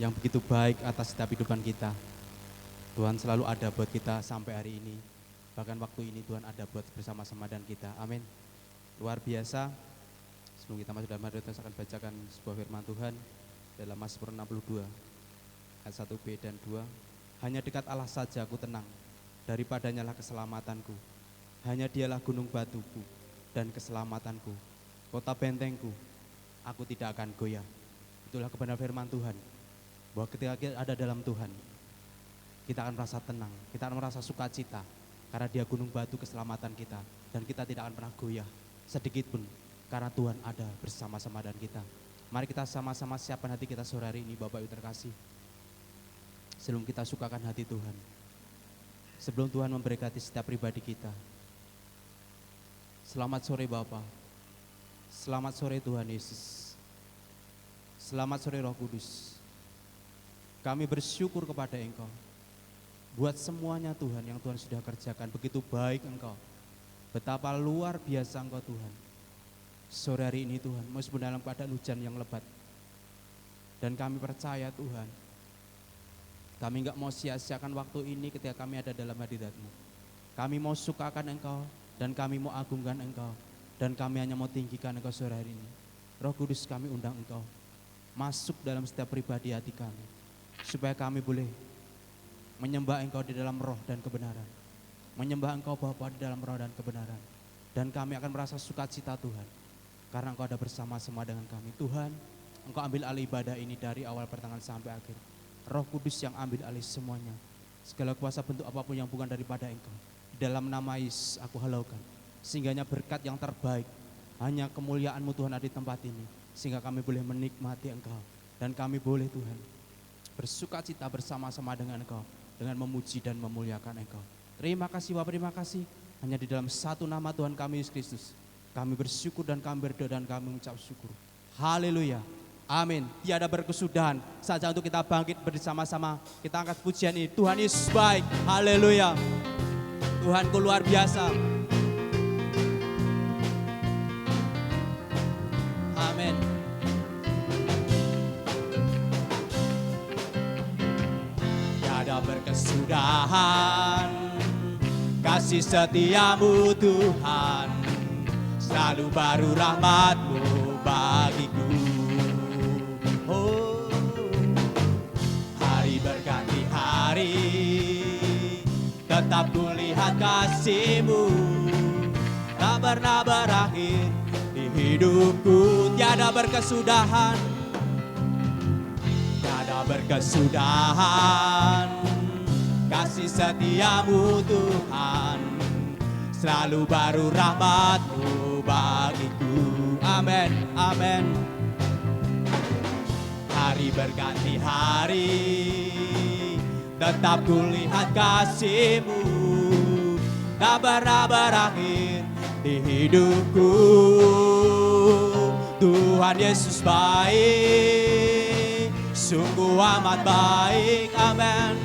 yang begitu baik atas setiap kehidupan kita. Tuhan selalu ada buat kita sampai hari ini. Bahkan waktu ini Tuhan ada buat bersama-sama dan kita. Amin. Luar biasa. Sebelum kita masuk dalam hadirat, saya akan bacakan sebuah firman Tuhan dalam Mazmur 62 ayat 1b dan 2. Hanya dekat Allah saja aku tenang, daripadanya lah keselamatanku. Hanya dialah gunung batuku dan keselamatanku, kota bentengku, aku tidak akan goyah. Itulah kebenaran firman Tuhan, bahwa ketika kita ada dalam Tuhan, kita akan merasa tenang, kita akan merasa sukacita, karena Dia gunung batu keselamatan kita, dan kita tidak akan pernah goyah sedikit pun, karena Tuhan ada bersama-sama dengan kita. Mari kita sama-sama siapkan hati kita sore hari ini, Bapak Ibu terkasih. Sebelum kita sukakan hati Tuhan, sebelum Tuhan memberkati setiap pribadi kita. Selamat sore Bapak, selamat sore Tuhan Yesus, selamat sore Roh Kudus. Kami bersyukur kepada Engkau buat semuanya Tuhan yang Tuhan sudah kerjakan. Begitu baik Engkau, betapa luar biasa Engkau Tuhan. Sore hari ini Tuhan, meskipun dalam keadaan hujan yang lebat, dan kami percaya Tuhan, kami enggak mau sia-siakan waktu ini ketika kami ada dalam hadirat-Mu. Kami mau sukakan Engkau, dan kami mau agungkan Engkau, dan kami hanya mau tinggikan Engkau sore hari ini. Roh Kudus, kami undang Engkau masuk dalam setiap pribadi hati kami, supaya kami boleh menyembah Engkau di dalam roh dan kebenaran, menyembah Engkau Bapa di dalam roh dan kebenaran, dan kami akan merasa sukacita Tuhan, karena Engkau ada bersama-sama dengan kami. Tuhan, Engkau ambil alih ibadah ini dari awal pertengahan sampai akhir. Roh Kudus yang ambil alih semuanya, segala kuasa bentuk apapun yang bukan daripada Engkau, di dalam nama Yesus aku halaukan, sehingganya berkat yang terbaik, hanya kemuliaan-Mu Tuhan ada di tempat ini, sehingga kami boleh menikmati Engkau, dan kami boleh Tuhan bersukacita bersama-sama dengan Engkau, dengan memuji dan memuliakan Engkau. Terima kasih Bapak, terima kasih. Hanya di dalam satu nama Tuhan kami Yesus Kristus, kami bersyukur dan kami berdoa dan kami mengucap syukur. Haleluya. Amin. Tiada berkesudahan. Saja untuk kita bangkit bersama-sama. Kita angkat pujian ini. Tuhan Yesus baik. Haleluya. Tuhanku luar biasa. Amin. Tiada berkesudahan kasih setiamu Tuhan, selalu baru rahmat-Mu bagiku. Oh, hari berganti hari, tetap kulihat kasih-Mu, tak pernah berakhir di hidupku. Tiada berkesudahan, tiada berkesudahan kasih setiamu Tuhan, selalu baru rahmat-Mu bagiku. Amin, amin. Hari berganti hari, tetap kulihat kasih-Mu, tak pernah berakhir di hidupku. Tuhan Yesus baik, sungguh amat baik, amin.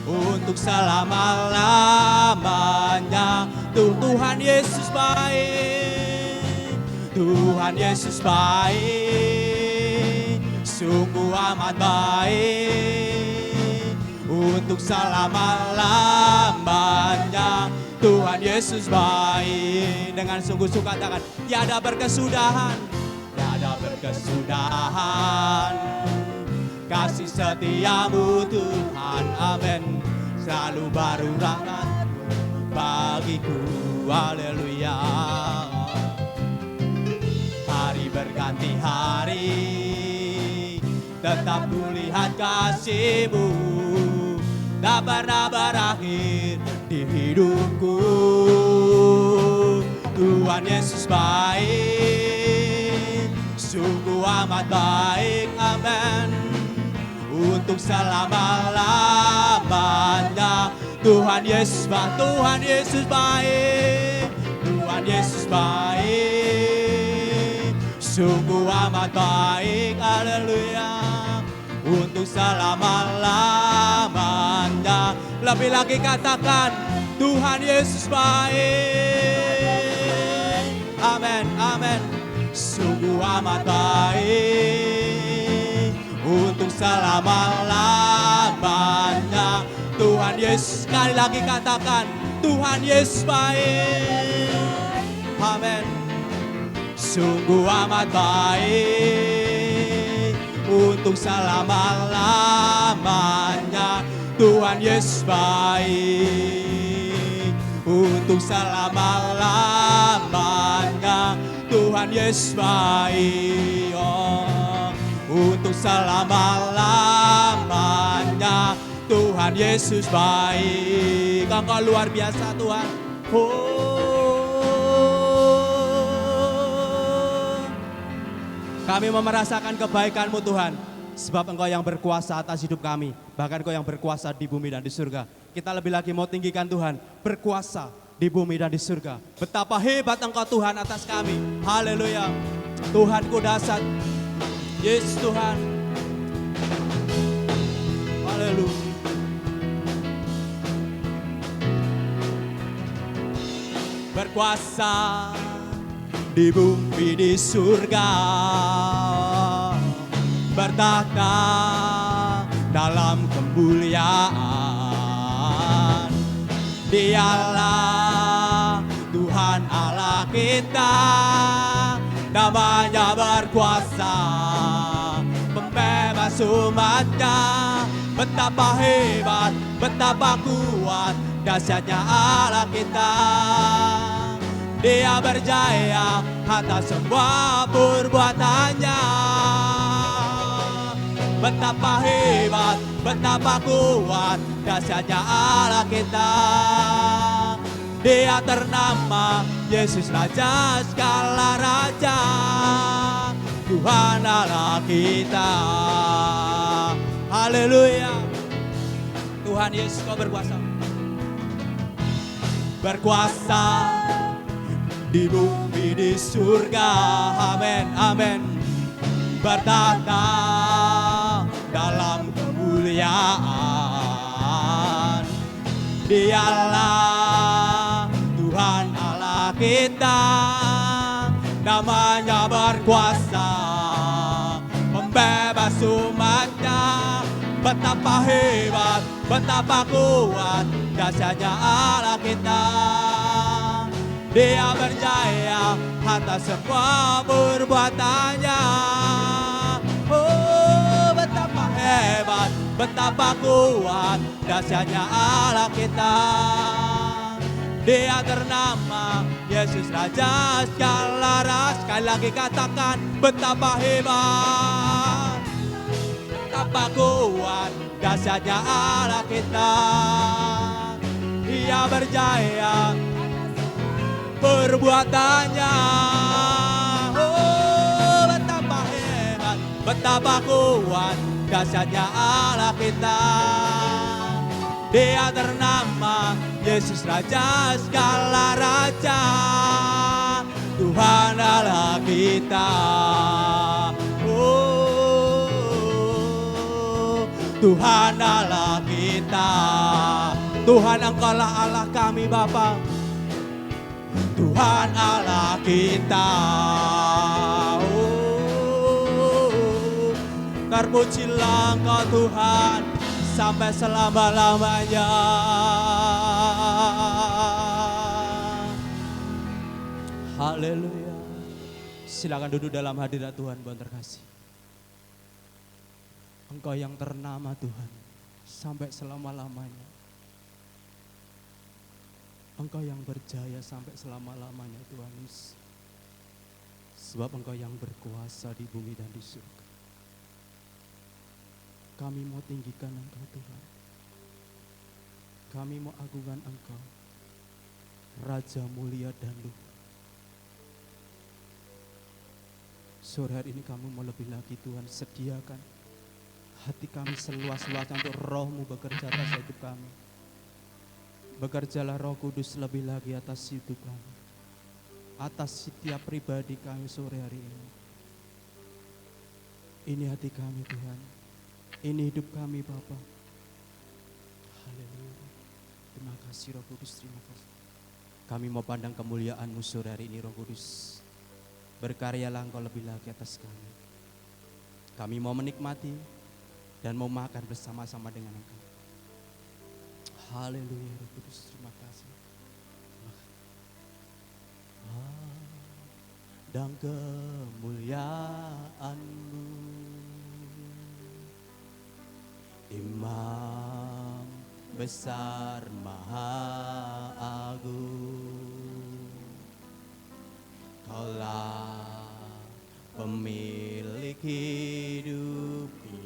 Untuk selama-lamanya, Tuhan Yesus baik, Tuhan Yesus baik, sungguh amat baik. Untuk selama-lamanya, Tuhan Yesus baik. Dengan sungguh-sungguh katakan, tiada berkesudahan, tiada berkesudahan kasih setiamu Tuhan, amin. Selalu baru rahmat bagiku, haleluya. Hari berganti hari, tetap kulihat kasih-Mu, tak pernah berakhir di hidupku. Tuhan Yesus baik, sungguh amat baik, amin. Untuk selama-lamanya, Tuhan Yesus baik, Tuhan Yesus baik, Tuhan Yesus baik, sungguh amat baik, haleluya. Untuk selama-lamanya, lebih lagi katakan, Tuhan Yesus baik, amin, amin. Sungguh amat baik, untuk selama-lamanya. Tuhan Yesus, sekali lagi katakan, Tuhan Yesus baik. Amin. Sungguh amat baik untuk selama-lamanya. Tuhan Yesus baik untuk selama-lamanya. Tuhan Yesus baik, oh, untuk selama-lamanya. Tuhan Yesus baik. Engkau luar biasa Tuhan. Kami mau merasakan kebaikan-Mu Tuhan. Sebab Engkau yang berkuasa atas hidup kami. Bahkan Engkau yang berkuasa di bumi dan di surga. Kita lebih lagi mau tinggikan Tuhan. Berkuasa di bumi dan di surga. Betapa hebat Engkau Tuhan atas kami. Haleluya. Tuhanku dahsyat. Yesus Tuhan. Haleluya. Berkuasa di bumi di surga, bertahta dalam kemuliaan. Dialah Tuhan Allah kita, namanya berkuasa, pembebas umatnya. Betapa hebat, betapa kuat, dahsyatnya Allah kita. Dia berjaya atas semua perbuatannya. Betapa hebat, betapa kuat, dahsyatnya Allah kita. Dia ternama Yesus Raja segala raja, Tuhan Allah kita. Haleluya. Tuhan Yesus Kau berkuasa. Berkuasa di bumi di surga, amin, amin. Bertahta dalam kemuliaan. Dialah Tuhan Allah kita, namanya berkuasa, pembebas umatnya. Betapa hebat, betapa kuat, dahsyatnya Allah kita. Dia berjaya atas semua perbuatannya. Oh, betapa hebat, betapa kuat, dahsyatnya Allah kita. Dia ternama Yesus Raja segala ras. Sekali lagi katakan, betapa hebat, betapa kuat, dahsyatnya Allah kita. Dia berjaya perbuatannya. Oh, betapa hebat, betapa kuat, dahsyatnya Allah kita. Dia ternama Yesus Raja segala raja, Tuhan Allah kita. Oh, Tuhan Allah kita. Tuhan Engkaulah Allah kami Bapa. Tuhan Allah kita. Oh, terpujilah Engkau Tuhan sampai selama-lamanya. Haleluya. Silakan duduk dalam hadirat Tuhan, Tuhan terkasih. Engkau yang ternama Tuhan sampai selama-lamanya. Engkau yang berjaya sampai selama-lamanya Tuhan Yesus. Sebab Engkau yang berkuasa di bumi dan di surga. Kami mau tinggikan Engkau Tuhan. Kami mau agungkan Engkau, Raja mulia dan luhur. Sore hari ini kami mau lebih lagi Tuhan, sediakan hati kami seluas-luasnya untuk Roh-Mu bekerja atas hidup kami. Bekerjalah Roh Kudus lebih lagi atas hidup kami, atas setiap pribadi kami sore hari ini. Ini hati kami Tuhan, ini hidup kami Bapa. Haleluya. Terima kasih Roh Kudus, terima kasih. Kami mau pandang kemuliaan-Mu sore hari ini Roh Kudus. Berkaryalah Engkau lebih lagi atas kami. Kami mau menikmati dan mau makan bersama-sama dengan Engkau. Haleluya, Roh Kudus, terima kasih. Dan kemuliaan-Mu, Imam besar maha agung, Kaulah pemilik hidupku,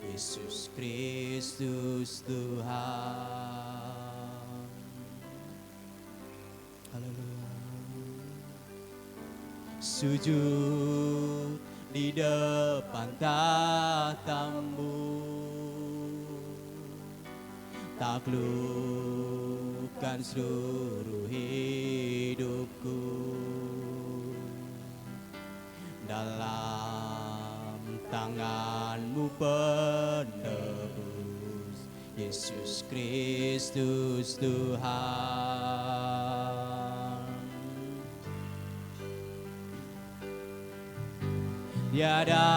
Yesus Kristus Tuhan. Haleluya. Sujud di depan tahta-Mu, taklukkan seluruh hidupku, dalam tangan-Mu penebus, Yesus Kristus Tuhan. Tiada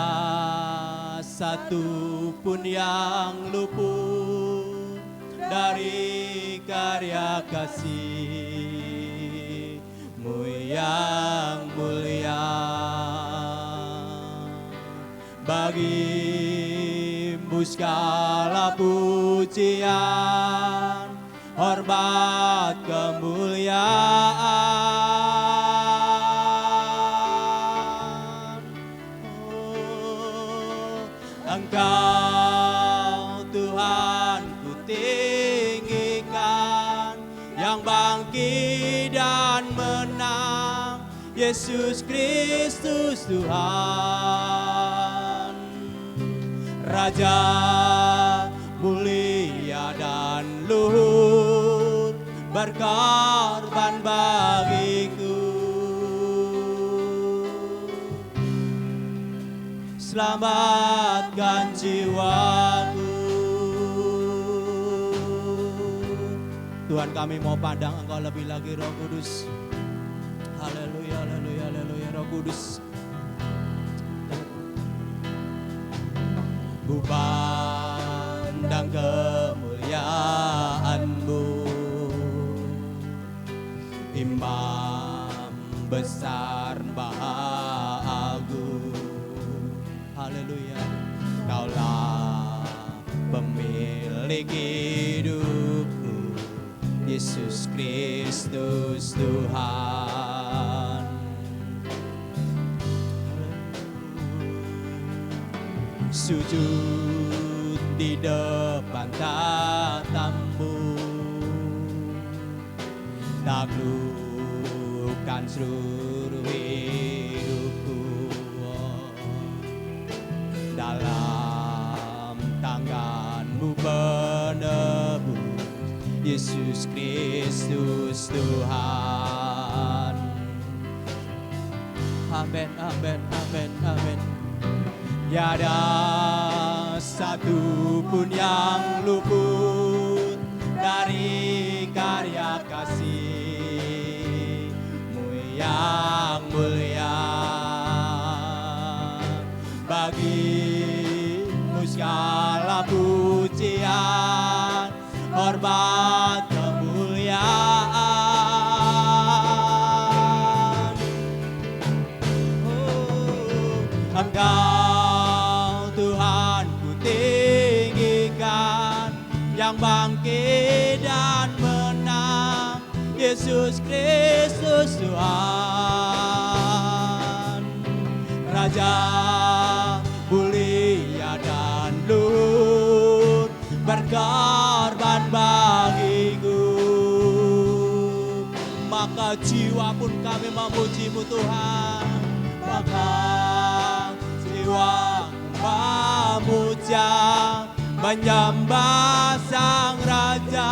satu pun yang luput dari karya kasih-Mu yang mulia. Bagi-Mu segala pujian, hormat, kemuliaan. Engkau Tuhan ku tinggikan, yang bangkit dan menang, Yesus Kristus Tuhan. Raja mulia dan luhur, berkorban bagiku. Selamatkan jiwaku. Tuhan, kami mau pandang Engkau lebih lagi, Roh Kudus. Haleluya, haleluya, haleluya, Roh Kudus. Ku pandang kemuliaan-Mu, Imam besar maha agung. Haleluya. Kaulah pemilik hidupku, Yesus Kristus Tuhan. Sujud di depan tahta-Mu, taklukkan seluruh hidupku, dalam tangan-Mu penebus, Yesus Kristus Tuhan. Amin, amin, amin, amin. Tiada satu pun yang luput dari karya kasih-Mu yang mulia. Bagi-Mu segala pujian, hormat, kemuliaan. Engkau Tuhan ku tinggikan, yang bangkit dan menang, Yesus Kristus Tuhan. Raja mulia dan luhur, berkorban bagiku. Maka jiwa pun kami memuji-Mu Tuhan, maka jiwa memuja, menyembah Sang Raja,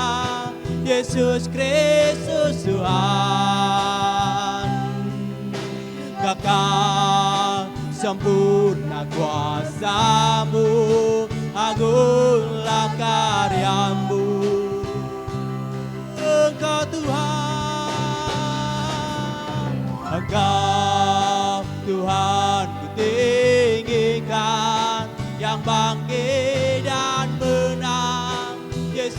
Yesus Kristus Tuhan. Kekal sempurna kuasa-Mu, agunglah karya-Mu. Engkau Tuhan, Engkau Tuhan ku tinggikan, yang bangkit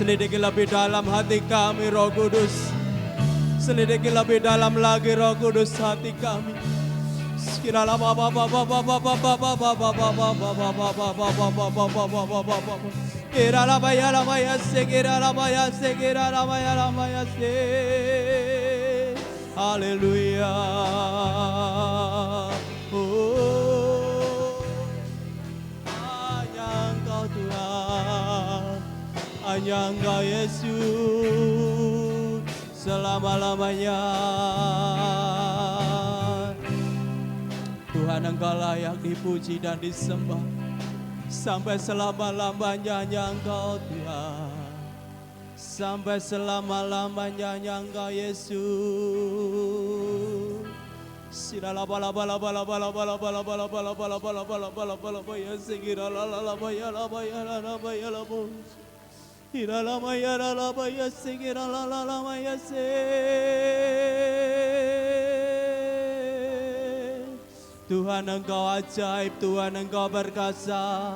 Selidiki lebih dalam hati kami Roh Kudus. Selidiki lebih dalam lagi Roh Kudus hati kami. Sekiranya haleluya. Hanya Engkau Tuhan, hanya Engkau Yesus selama-lamanya. Tuhan, Engkau layak dipuji dan disembah sampai selama-lamanya. Hanya Engkau Tuhan, sampai selama-lamanya. Hanya Engkau Yesus. Sirala bala bala bala bala bala bala bala bala bala bala bala bala bala baya sigira la la la baya la baya la la baya la bo. Ira la baya la baya sigira la la la baya se. Tuhan Engkau ajaib, Tuhan Engkau berkuasa,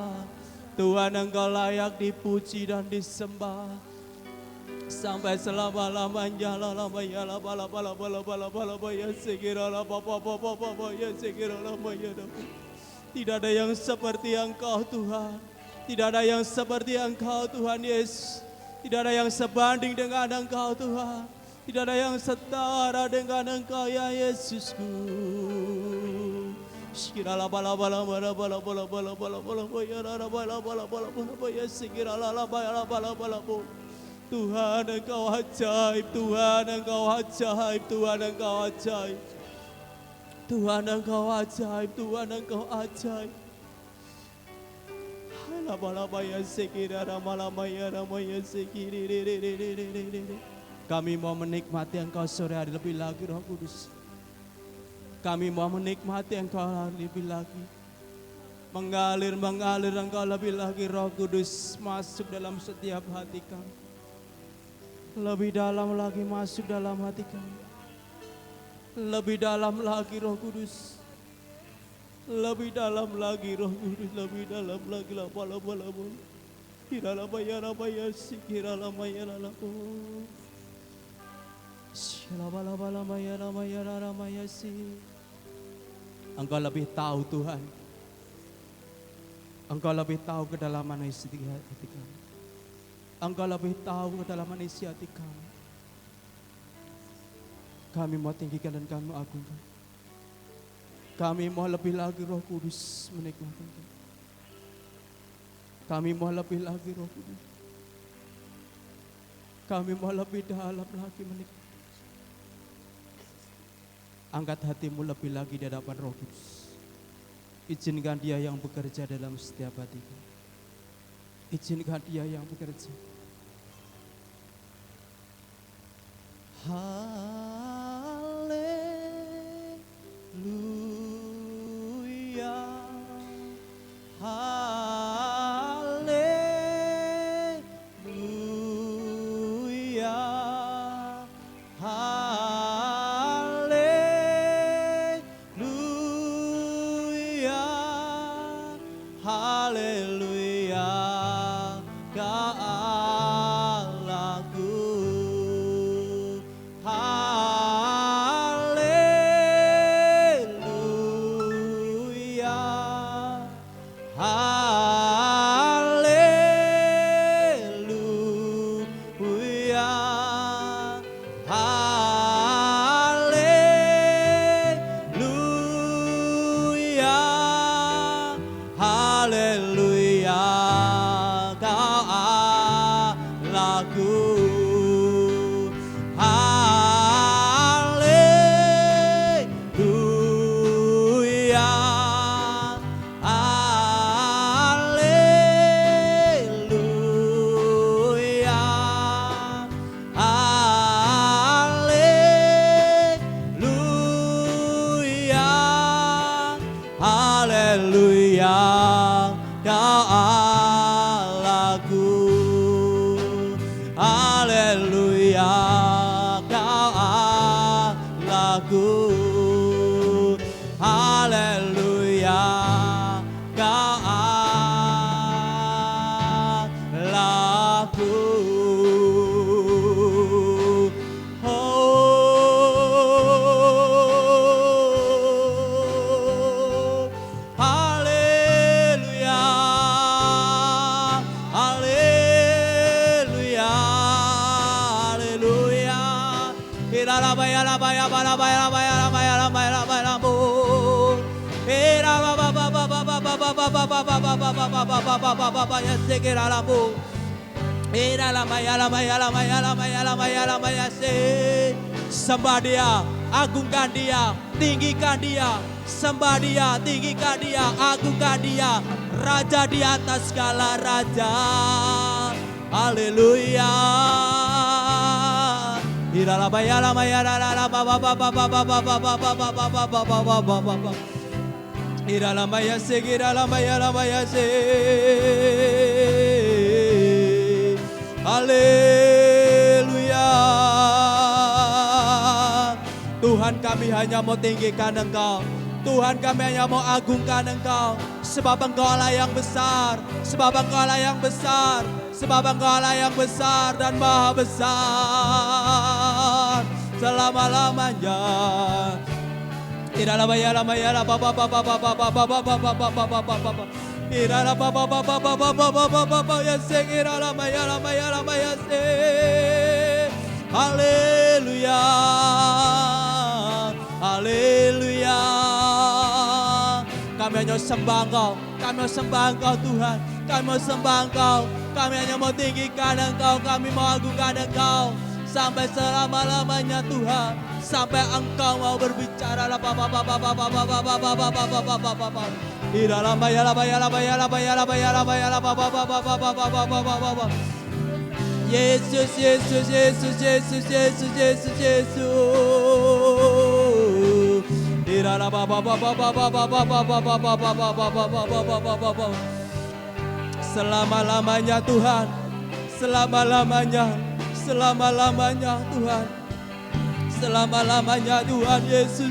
Tuhan Engkau layak dipuji dan disembah sampai selama-lamanya. La la baya la bala bala bala bala bala baya sigira la baba baba baba ya sigira la baya. Tidak ada yang seperti Engkau Tuhan, tidak ada yang seperti Engkau Tuhan Yesus, tidak ada yang sebanding dengan Engkau Tuhan, tidak ada yang setara dengan Engkau ya Yesusku. Sekira la bala bala bala bala bala bala bala bala baya la bala bala bala bala baya sekira la baya la bala bala bo. Tuhan Engkau ajaib, Tuhan Engkau ajaib, Tuhan Engkau ajaib, Tuhan Engkau ajaib, Tuhan Engkau ajaib. La bala baya sekira la bala baya la baya sekiri. Kami mau menikmati Engkau sore hari lebih lagi Roh Kudus. Kami mau menikmati Engkau lebih lagi. Mengalir Engkau lebih lagi Roh Kudus masuk dalam setiap hati kami. Lebih dalam lagi masuk dalam hati kami. Lebih dalam lagi Roh Kudus. Lebih dalam lagi Roh Kudus. Lebih dalam lagi la bala bala bo. Kira la baya sikira la maya la bo. Shila bala bala maya la maya si. Engkau lebih tahu Tuhan. Engkau lebih tahu kedalaman isi hati kami. Engkau lebih tahu kedalaman isi hati kami. Kami mau tinggikan dan kami agungkan. Kami mau lebih lagi Roh Kudus menikmati Engkau. Kami mau lebih lagi Roh Kudus. Kami mau lebih dalam lagi menikmati. Angkat hatimu lebih lagi di hadapan Roh Kudus. Izinkan Dia yang bekerja dalam setiap hatiku. Izinkan Dia yang bekerja. Haleluya. Haleluya. Haleluya, Kau Allahku. Haleluya, haleluya, haleluya. Haleluya, Kau Allahku. Haleluya, haleluya, haleluya, haleluya. Kau Allahku. Sembah Dia, agungkan Dia, tinggikan Dia. Sembah Dia, tinggikan Dia, agungkan Dia. Raja di atas segala raja. Haleluya. Haleluya. Tuhan, kami hanya mau tinggikan Engkau. Tuhan, kami hanya mau agungkan Engkau. Sebab Engkau Allah yang besar. Sebab Engkau Allah yang besar. Sebab Engkau Allah yang besar dan maha besar selama-lamanya. Haleluya. Haleluya. Kami hanya sembah Engkau. Kami mau sembah Engkau Tuhan. Kami mau sembah Engkau. Kami hanya mau tinggikan Engkau. Kami mau agungkan Engkau. Sampai selama-lamanya Tuhan. Sampai Engkau mau berbicara. Yesus, Yesus, Yesus, Yesus, Yesus, Yesus, Yesus. Selama-lamanya Tuhan. Selama-lamanya. Selama-lamanya Tuhan. Selama-lamanya Tuhan Yesus.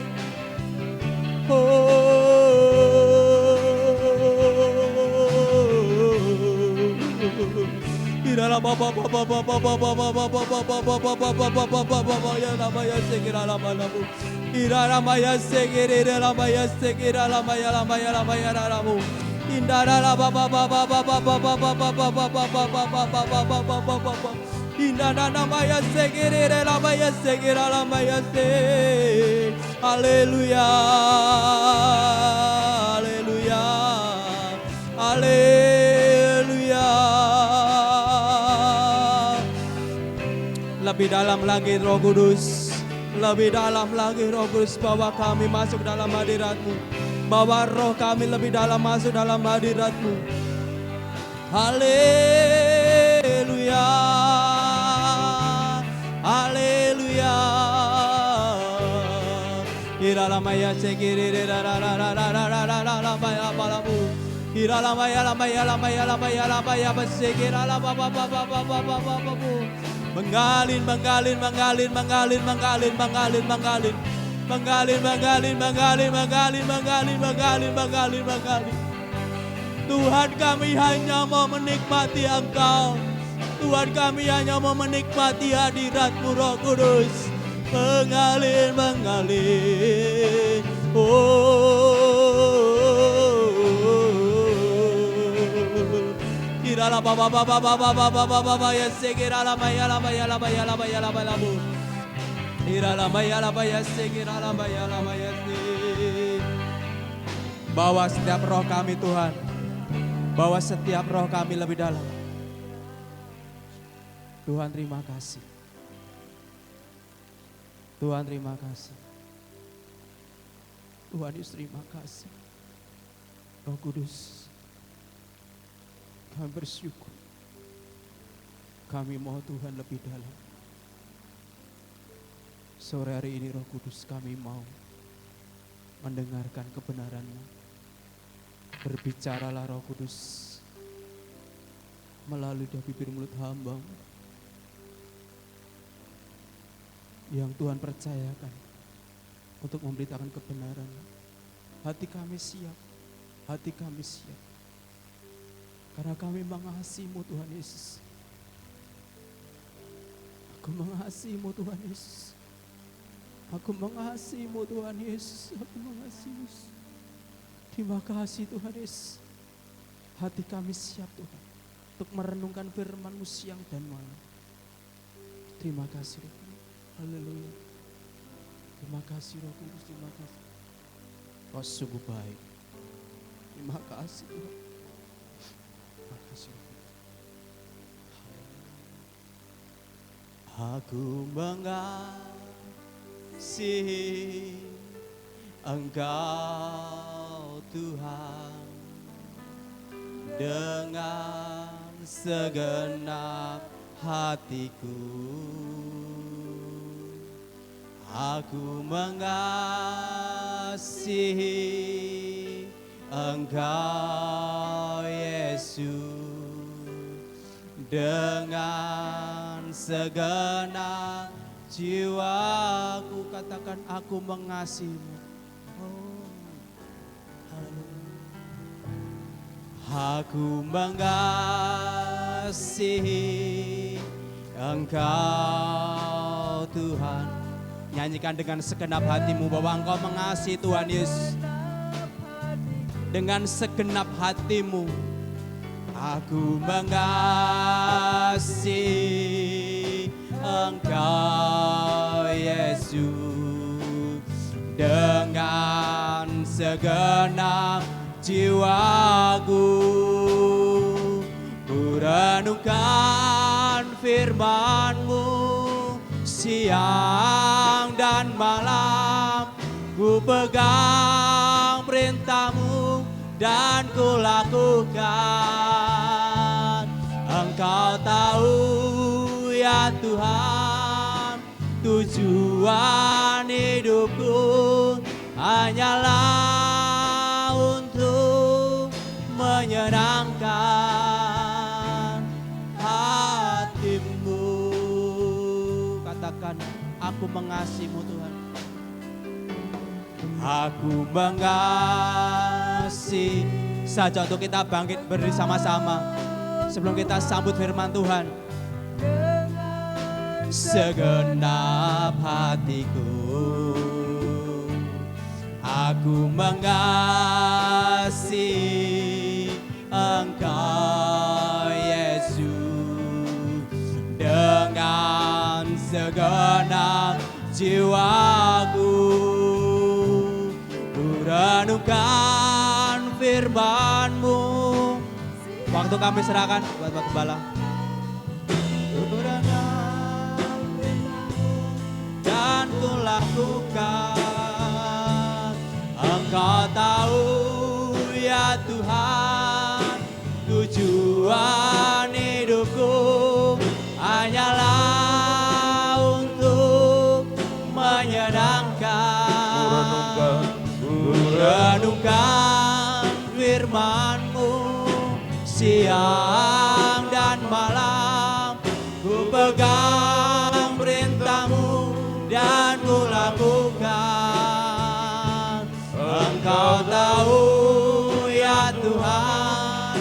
Haleluya. Haleluya. Haleluya. Lebih dalam lagi Roh Kudus. Lebih dalam lagi Roh Kudus. Bawa kami masuk dalam hadirat-Mu. Bawa roh kami lebih dalam masuk dalam hadirat-Mu. Haleluya. Haleluya. Iralamaya segiri rararararararararararamu. Iralamaya lamaya lamaya lamaya lamaya besekira lababababababababamu. Mengalin, mengalin, mengalin, mengalin, mengalin, mengalin, mengalin. Mengalin, mengalin, mengalin, mengalin, mengalin, mengalin, mengalin, mengalin. Tuhan, kami hanya mau menikmati Engkau. Tuhan, kami hanya mau menikmati hadirat-Mu Roh Kudus. Mengalir, mengalir. Kirala baba baba baba baba baba ya sekirala maya la maya la maya la maya la maya la. Kirala maya la maya sekirala maya la maya se. Bawa setiap roh kami Tuhan. Bawa setiap roh kami lebih dalam. Tuhan, terima kasih. Tuhan, terima kasih. Tuhan Yesus, terima kasih. Roh Kudus, kami bersyukur. Kami mau Tuhan lebih dalam. Sore hari ini Roh Kudus, kami mau mendengarkan kebenaran-Mu. Berbicaralah Roh Kudus melalui dari bibir mulut hamba-Mu yang Tuhan percayakan untuk memberitakan kebenaran. Hati kami siap, hati kami siap. Karena kami mengasihi-Mu Tuhan Yesus. Aku mengasihi-Mu Tuhan Yesus. Aku mengasihi-Mu Tuhan Yesus. Aku mengasihi-Mu. Terima kasih Tuhan Yesus. Hati kami siap Tuhan untuk merenungkan firman-Mu siang dan malam. Terima kasih Tuhan. Haleluya. Terima kasih Roh Kudus, terima kasih. Kau sungguh baik. Terima kasih Tuhan. Terima kasih Roh Kudus. Aku mengasihi Engkau Tuhan dengan segenap hatiku. Aku mengasihi Engkau Yesus dengan segenap jiwaku. Katakan aku mengasihimu. Oh, aku mengasihi Engkau Tuhan. Nyanyikan dengan segenap hatimu bahwa engkau mengasihi Tuhan Yesus. Dengan segenap hatimu. Aku mengasihi Engkau Yesus dengan segenap jiwaku. Ku renungkan firman-Mu siang dan malam. Ku pegang perintah-Mu dan ku lakukan. Engkau tahu ya Tuhan, tujuan hidupku hanyalah untuk menyenangkan hati-Mu. Katakan, aku mengasihi-Mu Tuhan. Aku mengasihi. Saja untuk kita bangkit berdiri sama-sama sebelum kita sambut firman Tuhan. Segenap hatiku aku mengasihi Engkau Yesus dengan segenap jiwaku. Ku renungkan firman-Mu. Waktu kami serahkan buat Pak Gembala. Dan ku lakukan. Engkau tahu ya Tuhan, tujuan hidupku hanyalah untuk menyenangkan. Ku renungkan firman-Mu siang dan malam. Ku pegang perintah-Mu dan ku lakukan. Engkau tahu ya Tuhan,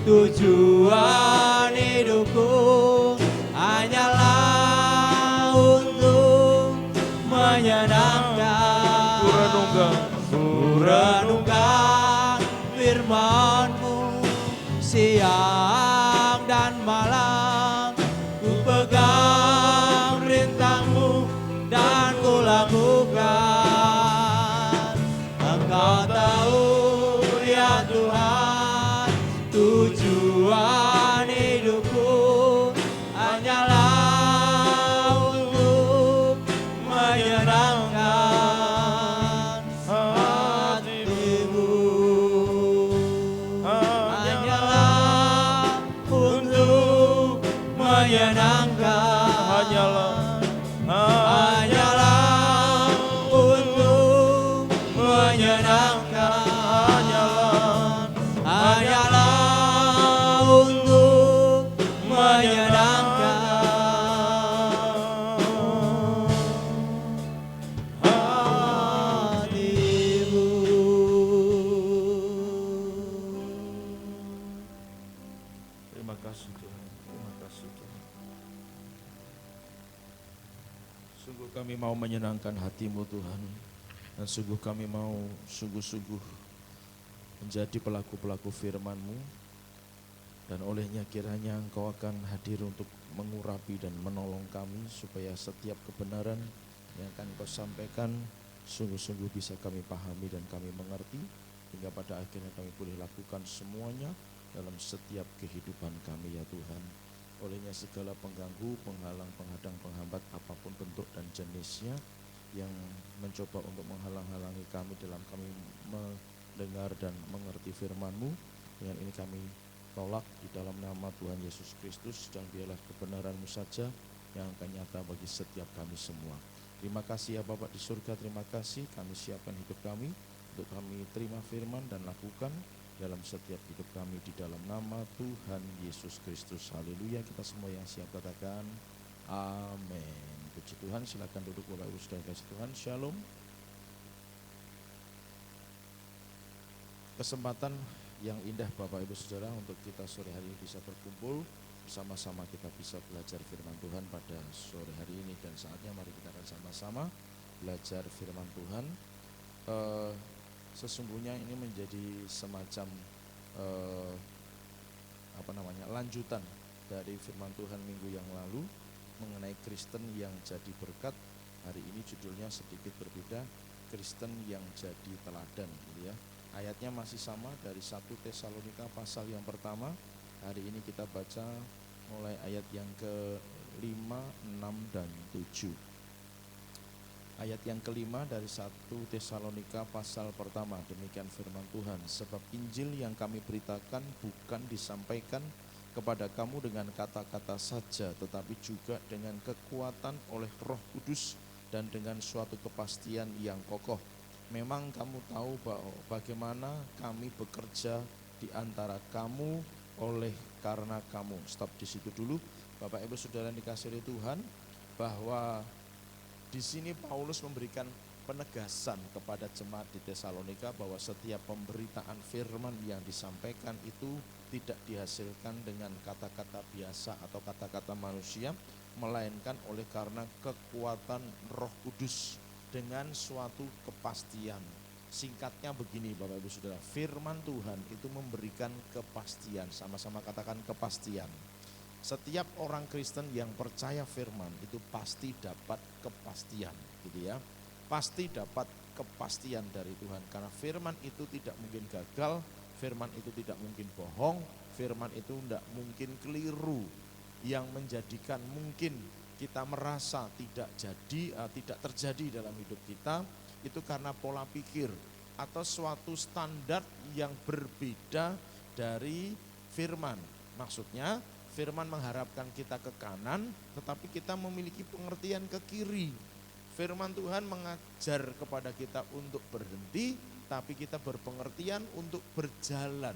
tujuan hidupku hanyalah untuk menyenangkan. Ku renungkan firman-Mu siang dan malam. Ku pegang perintah-Mu dan ku lakukan. Engkau tahu ya Tuhan, tujuan hidupku hanyalah untuk menyenangkan hati-Mu. Hanyalah untuk menyenangkan. Hanyalah untuk menyenangkan. Hanyalah untuk menyenangkan hati-Mu. Terima kasih Tuhan, terima kasih Tuhan. Sungguh kami mau menyenangkan hati-Mu Tuhan. Dan sungguh kami mau sungguh-sungguh menjadi pelaku-pelaku firman-Mu. Dan olehnya kiranya Engkau akan hadir untuk mengurapi dan menolong kami supaya setiap kebenaran yang akan Engkau sampaikan sungguh-sungguh bisa kami pahami dan kami mengerti, hingga pada akhirnya kami boleh lakukan semuanya dalam setiap kehidupan kami ya Tuhan. Olehnya segala pengganggu, penghalang, penghadang, penghambat apapun bentuk dan jenisnya yang mencoba untuk menghalang-halangi kami dalam kami mendengar dan mengerti firman-Mu, dengan ini kami tolak di dalam nama Tuhan Yesus Kristus, dan biarlah kebenaran-Mu saja yang akan nyata bagi setiap kami semua. Terima kasih ya Bapak di surga, terima kasih kami siapkan hidup kami untuk kami terima firman dan lakukan dalam setiap hidup kami di dalam nama Tuhan Yesus Kristus. Haleluya. Kita semua yang siap katakan amin. Puji Tuhan, silakan duduk Bapak Ibu Saudara kasih Tuhan. Shalom. Kesempatan yang indah Bapak Ibu Saudara untuk kita sore hari ini bisa berkumpul bersama-sama, kita bisa belajar firman Tuhan pada sore hari ini, dan saatnya mari kita akan sama-sama belajar firman Tuhan. Sesungguhnya ini menjadi semacam lanjutan dari firman Tuhan minggu yang lalu mengenai Kristen yang jadi berkat. Hari ini judulnya sedikit berbeda, Kristen yang jadi teladan, gitu ya. Ayatnya masih sama dari 1 Tesalonika pasal yang pertama. Hari ini kita baca mulai ayat yang ke-5, 6, dan 7. Ayat yang kelima dari 1 Tesalonika pasal pertama, demikian firman Tuhan. Sebab Injil yang kami beritakan bukan disampaikan kepada kamu dengan kata-kata saja, tetapi juga dengan kekuatan oleh Roh Kudus dan dengan suatu kepastian yang kokoh. Memang kamu tahu bahwa bagaimana kami bekerja di antara kamu oleh karena kamu. Stop di situ dulu, Bapak Ibu Saudara yang dikasihi Tuhan, bahwa di sini Paulus memberikan penegasan kepada jemaat di Tesalonika bahwa setiap pemberitaan firman yang disampaikan itu tidak dihasilkan dengan kata-kata biasa atau kata-kata manusia, melainkan oleh karena kekuatan Roh Kudus dengan suatu kepastian. Singkatnya begini Bapak Ibu Saudara, firman Tuhan itu memberikan kepastian. Sama-sama katakan kepastian. Setiap orang Kristen yang percaya firman itu pasti dapat kepastian, gitu ya. Pasti dapat kepastian dari Tuhan, karena firman itu tidak mungkin gagal, firman itu tidak mungkin bohong, firman itu tidak mungkin keliru. Yang menjadikan mungkin kita merasa tidak terjadi dalam hidup kita itu karena pola pikir atau suatu standar yang berbeda dari firman. Maksudnya firman mengharapkan kita ke kanan, tetapi kita memiliki pengertian ke kiri. Firman Tuhan mengajar kepada kita untuk berhenti, tapi kita berpengertian untuk berjalan.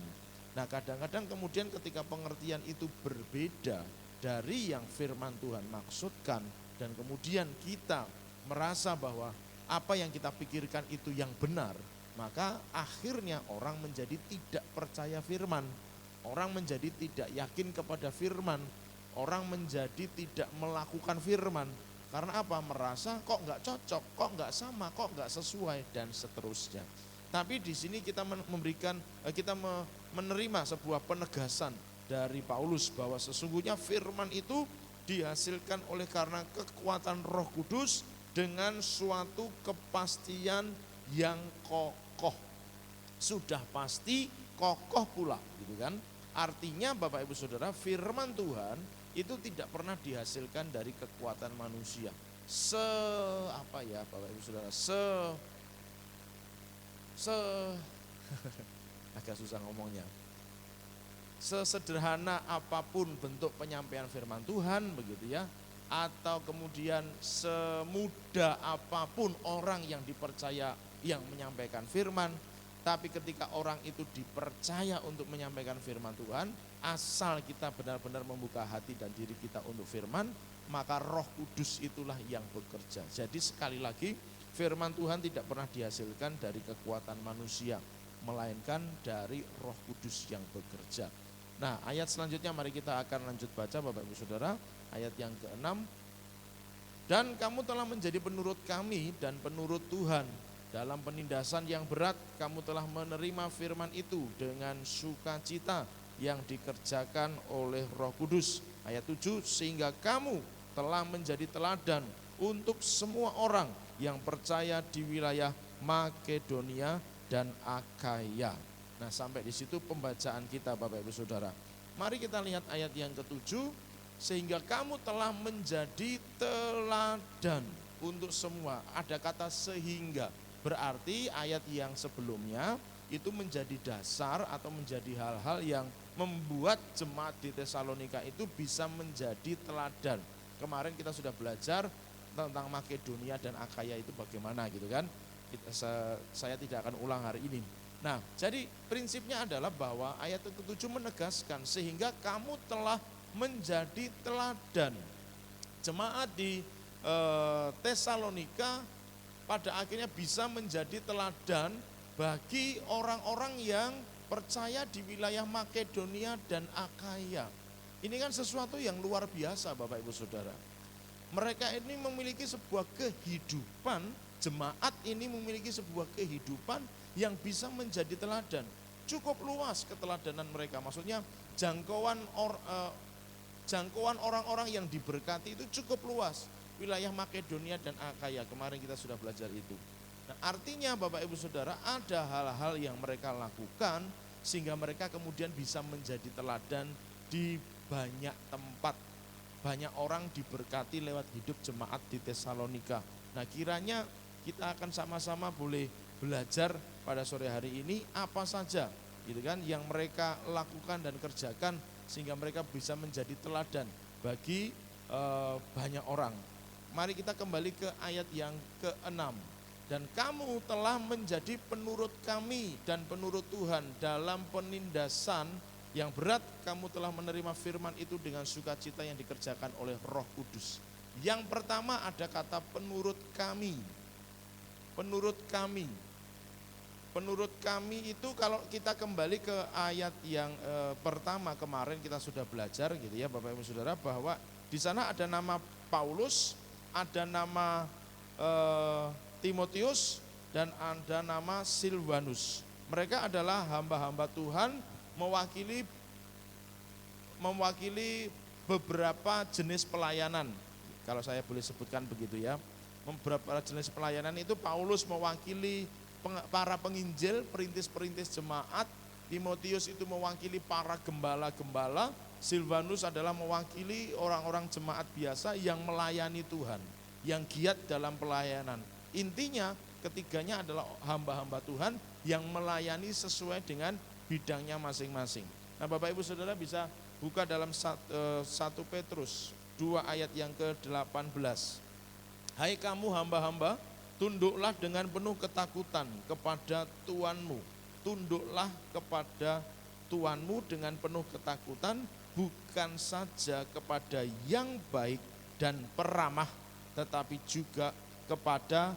Nah, kadang-kadang kemudian ketika pengertian itu berbeda dari yang firman Tuhan maksudkan, dan kemudian kita merasa bahwa apa yang kita pikirkan itu yang benar, maka akhirnya orang menjadi tidak percaya firman. Orang menjadi tidak yakin kepada firman. Orang menjadi tidak melakukan firman. Karena apa? Merasa kok nggak cocok, kok nggak sama, kok nggak sesuai, dan seterusnya. Tapi di sini kita menerima sebuah penegasan dari Paulus bahwa sesungguhnya firman itu dihasilkan oleh karena kekuatan Roh Kudus dengan suatu kepastian yang kokoh. Sudah pasti kokoh pula, gitu kan? Artinya Bapak Ibu Saudara, firman Tuhan itu tidak pernah dihasilkan dari kekuatan manusia. Bapak Ibu Saudara, agak susah ngomongnya. Sesederhana apapun bentuk penyampaian firman Tuhan, begitu ya, atau kemudian semudah apapun orang yang dipercaya yang menyampaikan firman, tapi ketika orang itu dipercaya untuk menyampaikan firman Tuhan, asal kita benar-benar membuka hati dan diri kita untuk firman, maka Roh Kudus itulah yang bekerja. Jadi sekali lagi, firman Tuhan tidak pernah dihasilkan dari kekuatan manusia, melainkan dari Roh Kudus yang bekerja. Nah, ayat selanjutnya mari kita akan lanjut baca Bapak Ibu Saudara, ayat yang ke-6. Dan kamu telah menjadi penurut kami dan penurut Tuhan. Dalam penindasan yang berat kamu telah menerima firman itu dengan sukacita yang dikerjakan oleh Roh Kudus. Ayat 7, sehingga kamu telah menjadi teladan untuk semua orang yang percaya di wilayah Makedonia dan Akaya. Nah, sampai di situ pembacaan kita Bapak Ibu Saudara. Mari kita lihat ayat yang ke-7, sehingga kamu telah menjadi teladan untuk semua. Ada kata sehingga, berarti ayat yang sebelumnya itu menjadi dasar atau menjadi hal-hal yang membuat jemaat di Tesalonika itu bisa menjadi teladan. Kemarin kita sudah belajar tentang Makedonia dan Akaya itu bagaimana gitu kan. Saya tidak akan ulang hari ini. Nah, jadi prinsipnya adalah bahwa ayat ke-7 menegaskan sehingga kamu telah menjadi teladan. Jemaat di Tesalonika pada akhirnya bisa menjadi teladan bagi orang-orang yang percaya di wilayah Makedonia dan Akaya. Ini kan sesuatu yang luar biasa Bapak Ibu Saudara. Mereka ini memiliki sebuah kehidupan, jemaat ini memiliki sebuah kehidupan yang bisa menjadi teladan. Cukup luas keteladanan mereka, maksudnya jangkauan orang-orang yang diberkati itu cukup luas. Wilayah Makedonia dan Akaya, kemarin kita sudah belajar itu. Nah, artinya Bapak Ibu Saudara ada hal-hal yang mereka lakukan sehingga mereka kemudian bisa menjadi teladan di banyak tempat. Banyak orang diberkati lewat hidup jemaat di Tesalonika. Nah, kiranya kita akan sama-sama boleh belajar pada sore hari ini apa saja gitu kan yang mereka lakukan dan kerjakan sehingga mereka bisa menjadi teladan bagi banyak orang. Mari kita kembali ke ayat yang ke-6. Dan kamu telah menjadi penurut kami dan penurut Tuhan dalam penindasan yang berat. Kamu telah menerima firman itu dengan sukacita yang dikerjakan oleh Roh Kudus. Yang pertama ada kata penurut kami. Penurut kami. Penurut kami itu kalau kita kembali ke ayat yang pertama kemarin kita sudah belajar gitu ya Bapak Ibu Saudara, bahwa di sana ada nama Paulus, ada nama Timotius, dan ada nama Silvanus. Mereka adalah hamba-hamba Tuhan mewakili beberapa jenis pelayanan. Kalau saya boleh sebutkan begitu ya. Beberapa jenis pelayanan itu Paulus mewakili para penginjil, perintis-perintis jemaat. Timotius itu mewakili para gembala-gembala. Silvanus adalah mewakili orang-orang jemaat biasa yang melayani Tuhan, yang giat dalam pelayanan. Intinya ketiganya adalah hamba-hamba Tuhan yang melayani sesuai dengan bidangnya masing-masing. Nah, Bapak Ibu Saudara bisa buka dalam 1 Petrus 2 ayat yang ke-18. Hai kamu hamba-hamba, tunduklah dengan penuh ketakutan kepada Tuanmu. Tunduklah kepada Tuanmu dengan penuh ketakutan, bukan saja kepada yang baik dan peramah, tetapi juga kepada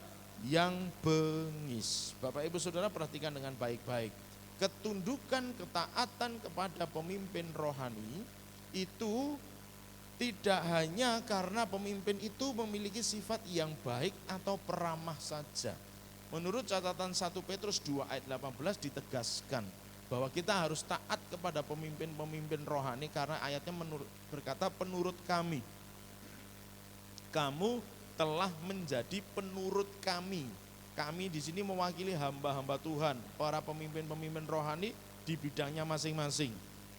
yang bengis. Bapak Ibu Saudara perhatikan dengan baik-baik. Ketundukan, ketaatan kepada pemimpin rohani itu tidak hanya karena pemimpin itu memiliki sifat yang baik atau peramah saja. Menurut catatan 1 Petrus 2 ayat 18 ditegaskan bahwa kita harus taat kepada pemimpin-pemimpin rohani karena ayatnya berkata penurut kami. Kamu telah menjadi penurut kami. Kami di sini mewakili hamba-hamba Tuhan, para pemimpin-pemimpin rohani di bidangnya masing-masing,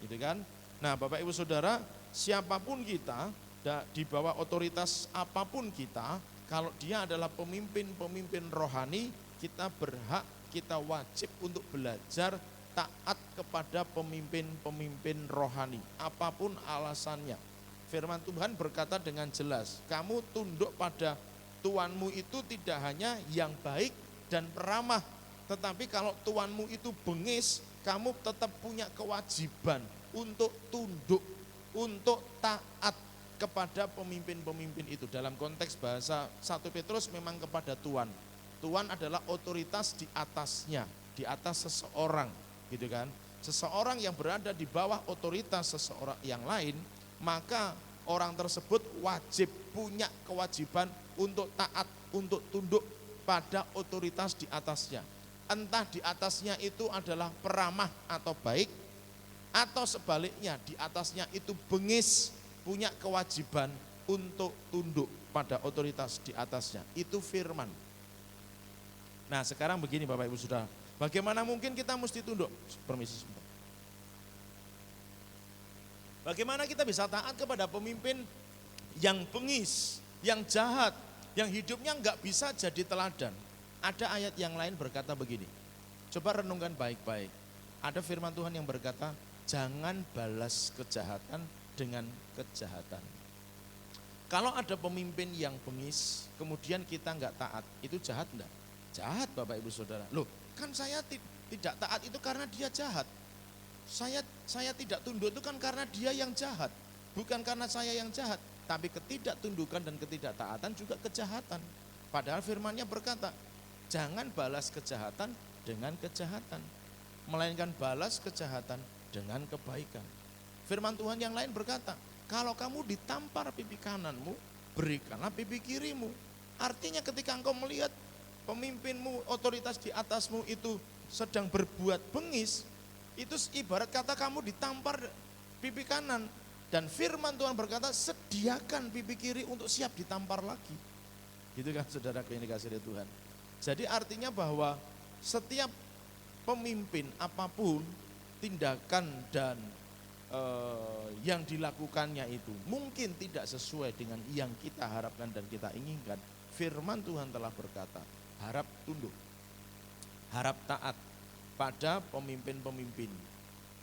gitu kan? Nah, Bapak Ibu Saudara, siapapun kita, di bawah otoritas apapun kita, kalau dia adalah pemimpin-pemimpin rohani, kita berhak, kita wajib untuk belajar taat kepada pemimpin-pemimpin rohani, apapun alasannya. Firman Tuhan berkata dengan jelas, kamu tunduk pada Tuanmu itu tidak hanya yang baik dan peramah, tetapi kalau Tuanmu itu bengis, kamu tetap punya kewajiban untuk tunduk, untuk taat kepada pemimpin-pemimpin itu. Dalam konteks bahasa 1 Petrus memang kepada Tuan. Tuan adalah otoritas di atasnya, di atas seseorang, gitu kan. Seseorang yang berada di bawah otoritas seseorang yang lain, maka orang tersebut wajib punya kewajiban untuk taat, untuk tunduk pada otoritas di atasnya. Entah di atasnya itu adalah peramah atau baik, atau sebaliknya di atasnya itu bengis, punya kewajiban untuk tunduk pada otoritas di atasnya. Itu firman. Nah sekarang begini Bapak Ibu Saudara, bagaimana mungkin kita mesti tunduk? Permisi sebentar. Bagaimana kita bisa taat kepada pemimpin yang bengis, yang jahat, yang hidupnya nggak bisa jadi teladan? Ada ayat yang lain berkata begini, coba renungkan baik-baik. Ada firman Tuhan yang berkata, jangan balas kejahatan dengan kejahatan. Kalau ada pemimpin yang bengis, kemudian kita nggak taat, itu jahat enggak? Jahat Bapak Ibu Saudara. Loh, kan saya tidak taat itu karena dia jahat. Saya tidak tunduk itu kan karena dia yang jahat. Bukan karena saya yang jahat. Tapi ketidaktundukan dan ketidaktaatan juga kejahatan. Padahal firman-Nya berkata, jangan balas kejahatan dengan kejahatan. Melainkan balas kejahatan dengan kebaikan. Firman Tuhan yang lain berkata, kalau kamu ditampar pipi kananmu, berikanlah pipi kirimu. Artinya ketika engkau melihat pemimpinmu, otoritas di atasmu itu sedang berbuat bengis, itu ibarat kata kamu ditampar pipi kanan. Dan firman Tuhan berkata, sediakan pipi kiri untuk siap ditampar lagi. Gitu kan saudaraku yang dikasihi Tuhan. Jadi artinya bahwa setiap pemimpin apapun, tindakan dan yang dilakukannya itu mungkin tidak sesuai dengan yang kita harapkan dan kita inginkan. Firman Tuhan telah berkata, harap tunduk, harap taat pada pemimpin-pemimpin.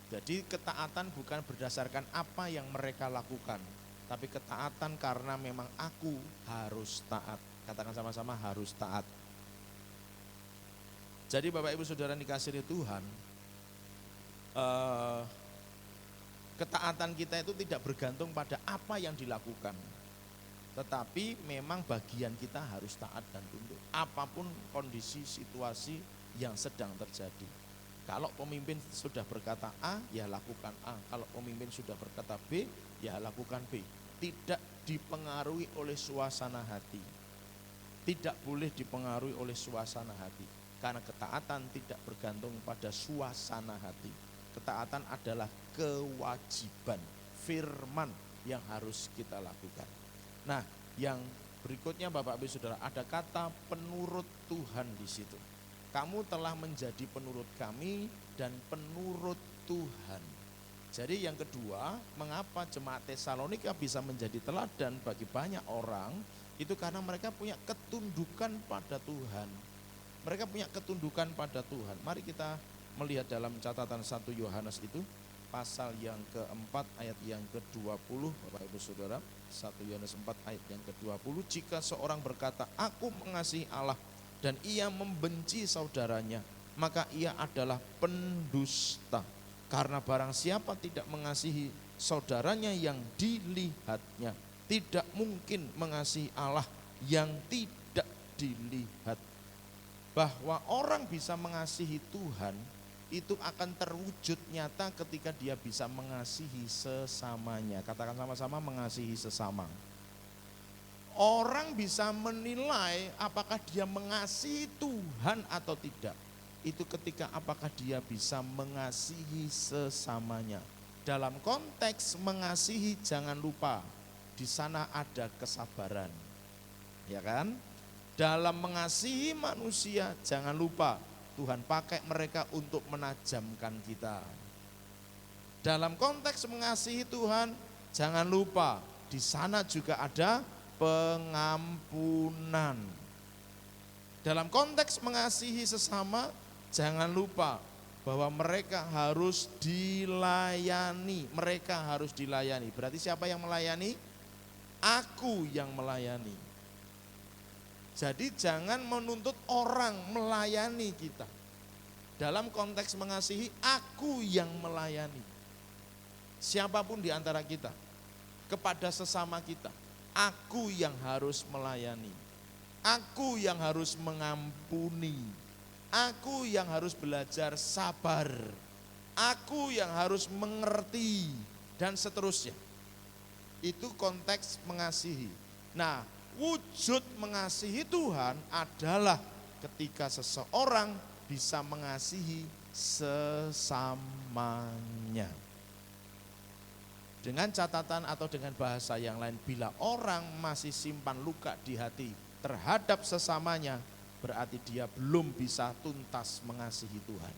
Jadi ketaatan bukan berdasarkan apa yang mereka lakukan, tapi ketaatan karena memang aku harus taat. Katakan sama-sama, harus taat. Jadi Bapak Ibu Saudara dikasihi Tuhan, ketaatan kita itu tidak bergantung pada apa yang dilakukan, tetapi memang bagian kita harus taat dan tunduk. Apapun kondisi situasi yang sedang terjadi. Kalau pemimpin sudah berkata A, ya lakukan A. Kalau pemimpin sudah berkata B, ya lakukan B. Tidak dipengaruhi oleh suasana hati. Tidak boleh dipengaruhi oleh suasana hati. Karena ketaatan tidak bergantung pada suasana hati. Ketaatan adalah kewajiban, firman yang harus kita lakukan. Nah, yang berikutnya Bapak Ibu Saudara, ada kata penurut Tuhan di situ. Kamu telah menjadi penurut kami dan penurut Tuhan. Jadi yang kedua, mengapa jemaat Tesalonika bisa menjadi teladan bagi banyak orang, itu karena mereka punya ketundukan pada Tuhan. Mereka punya ketundukan pada Tuhan. Mari kita melihat dalam catatan 1 Yohanes itu, pasal yang keempat ayat yang ke-20, Bapak Ibu Saudara, 1 Yohanes 4 ayat yang ke-20, jika seorang berkata, aku mengasihi Allah, dan ia membenci saudaranya, maka ia adalah pendusta. Karena barang siapa tidak mengasihi saudaranya yang dilihatnya, tidak mungkin mengasihi Allah yang tidak dilihat. Bahwa orang bisa mengasihi Tuhan, itu akan terwujud nyata ketika dia bisa mengasihi sesamanya. Katakan sama-sama, mengasihi sesama. Orang bisa menilai apakah dia mengasihi Tuhan atau tidak. Itu ketika apakah dia bisa mengasihi sesamanya. Dalam konteks mengasihi, jangan lupa di sana ada kesabaran. Ya kan? Dalam mengasihi manusia, jangan lupa Tuhan pakai mereka untuk menajamkan kita. Dalam konteks mengasihi Tuhan, jangan lupa di sana juga ada pengampunan. Dalam konteks mengasihi sesama, jangan lupa bahwa mereka harus dilayani. Mereka harus dilayani. Berarti siapa yang melayani? Aku yang melayani. Jadi jangan menuntut orang melayani kita. Dalam konteks mengasihi, aku yang melayani. Siapapun di antara kita, kepada sesama kita, aku yang harus melayani, aku yang harus mengampuni, aku yang harus belajar sabar, aku yang harus mengerti, dan seterusnya. Itu konteks mengasihi. Nah, wujud mengasihi Tuhan adalah ketika seseorang bisa mengasihi sesamanya. Dengan catatan atau dengan bahasa yang lain, bila orang masih simpan luka di hati terhadap sesamanya, berarti dia belum bisa tuntas mengasihi Tuhan.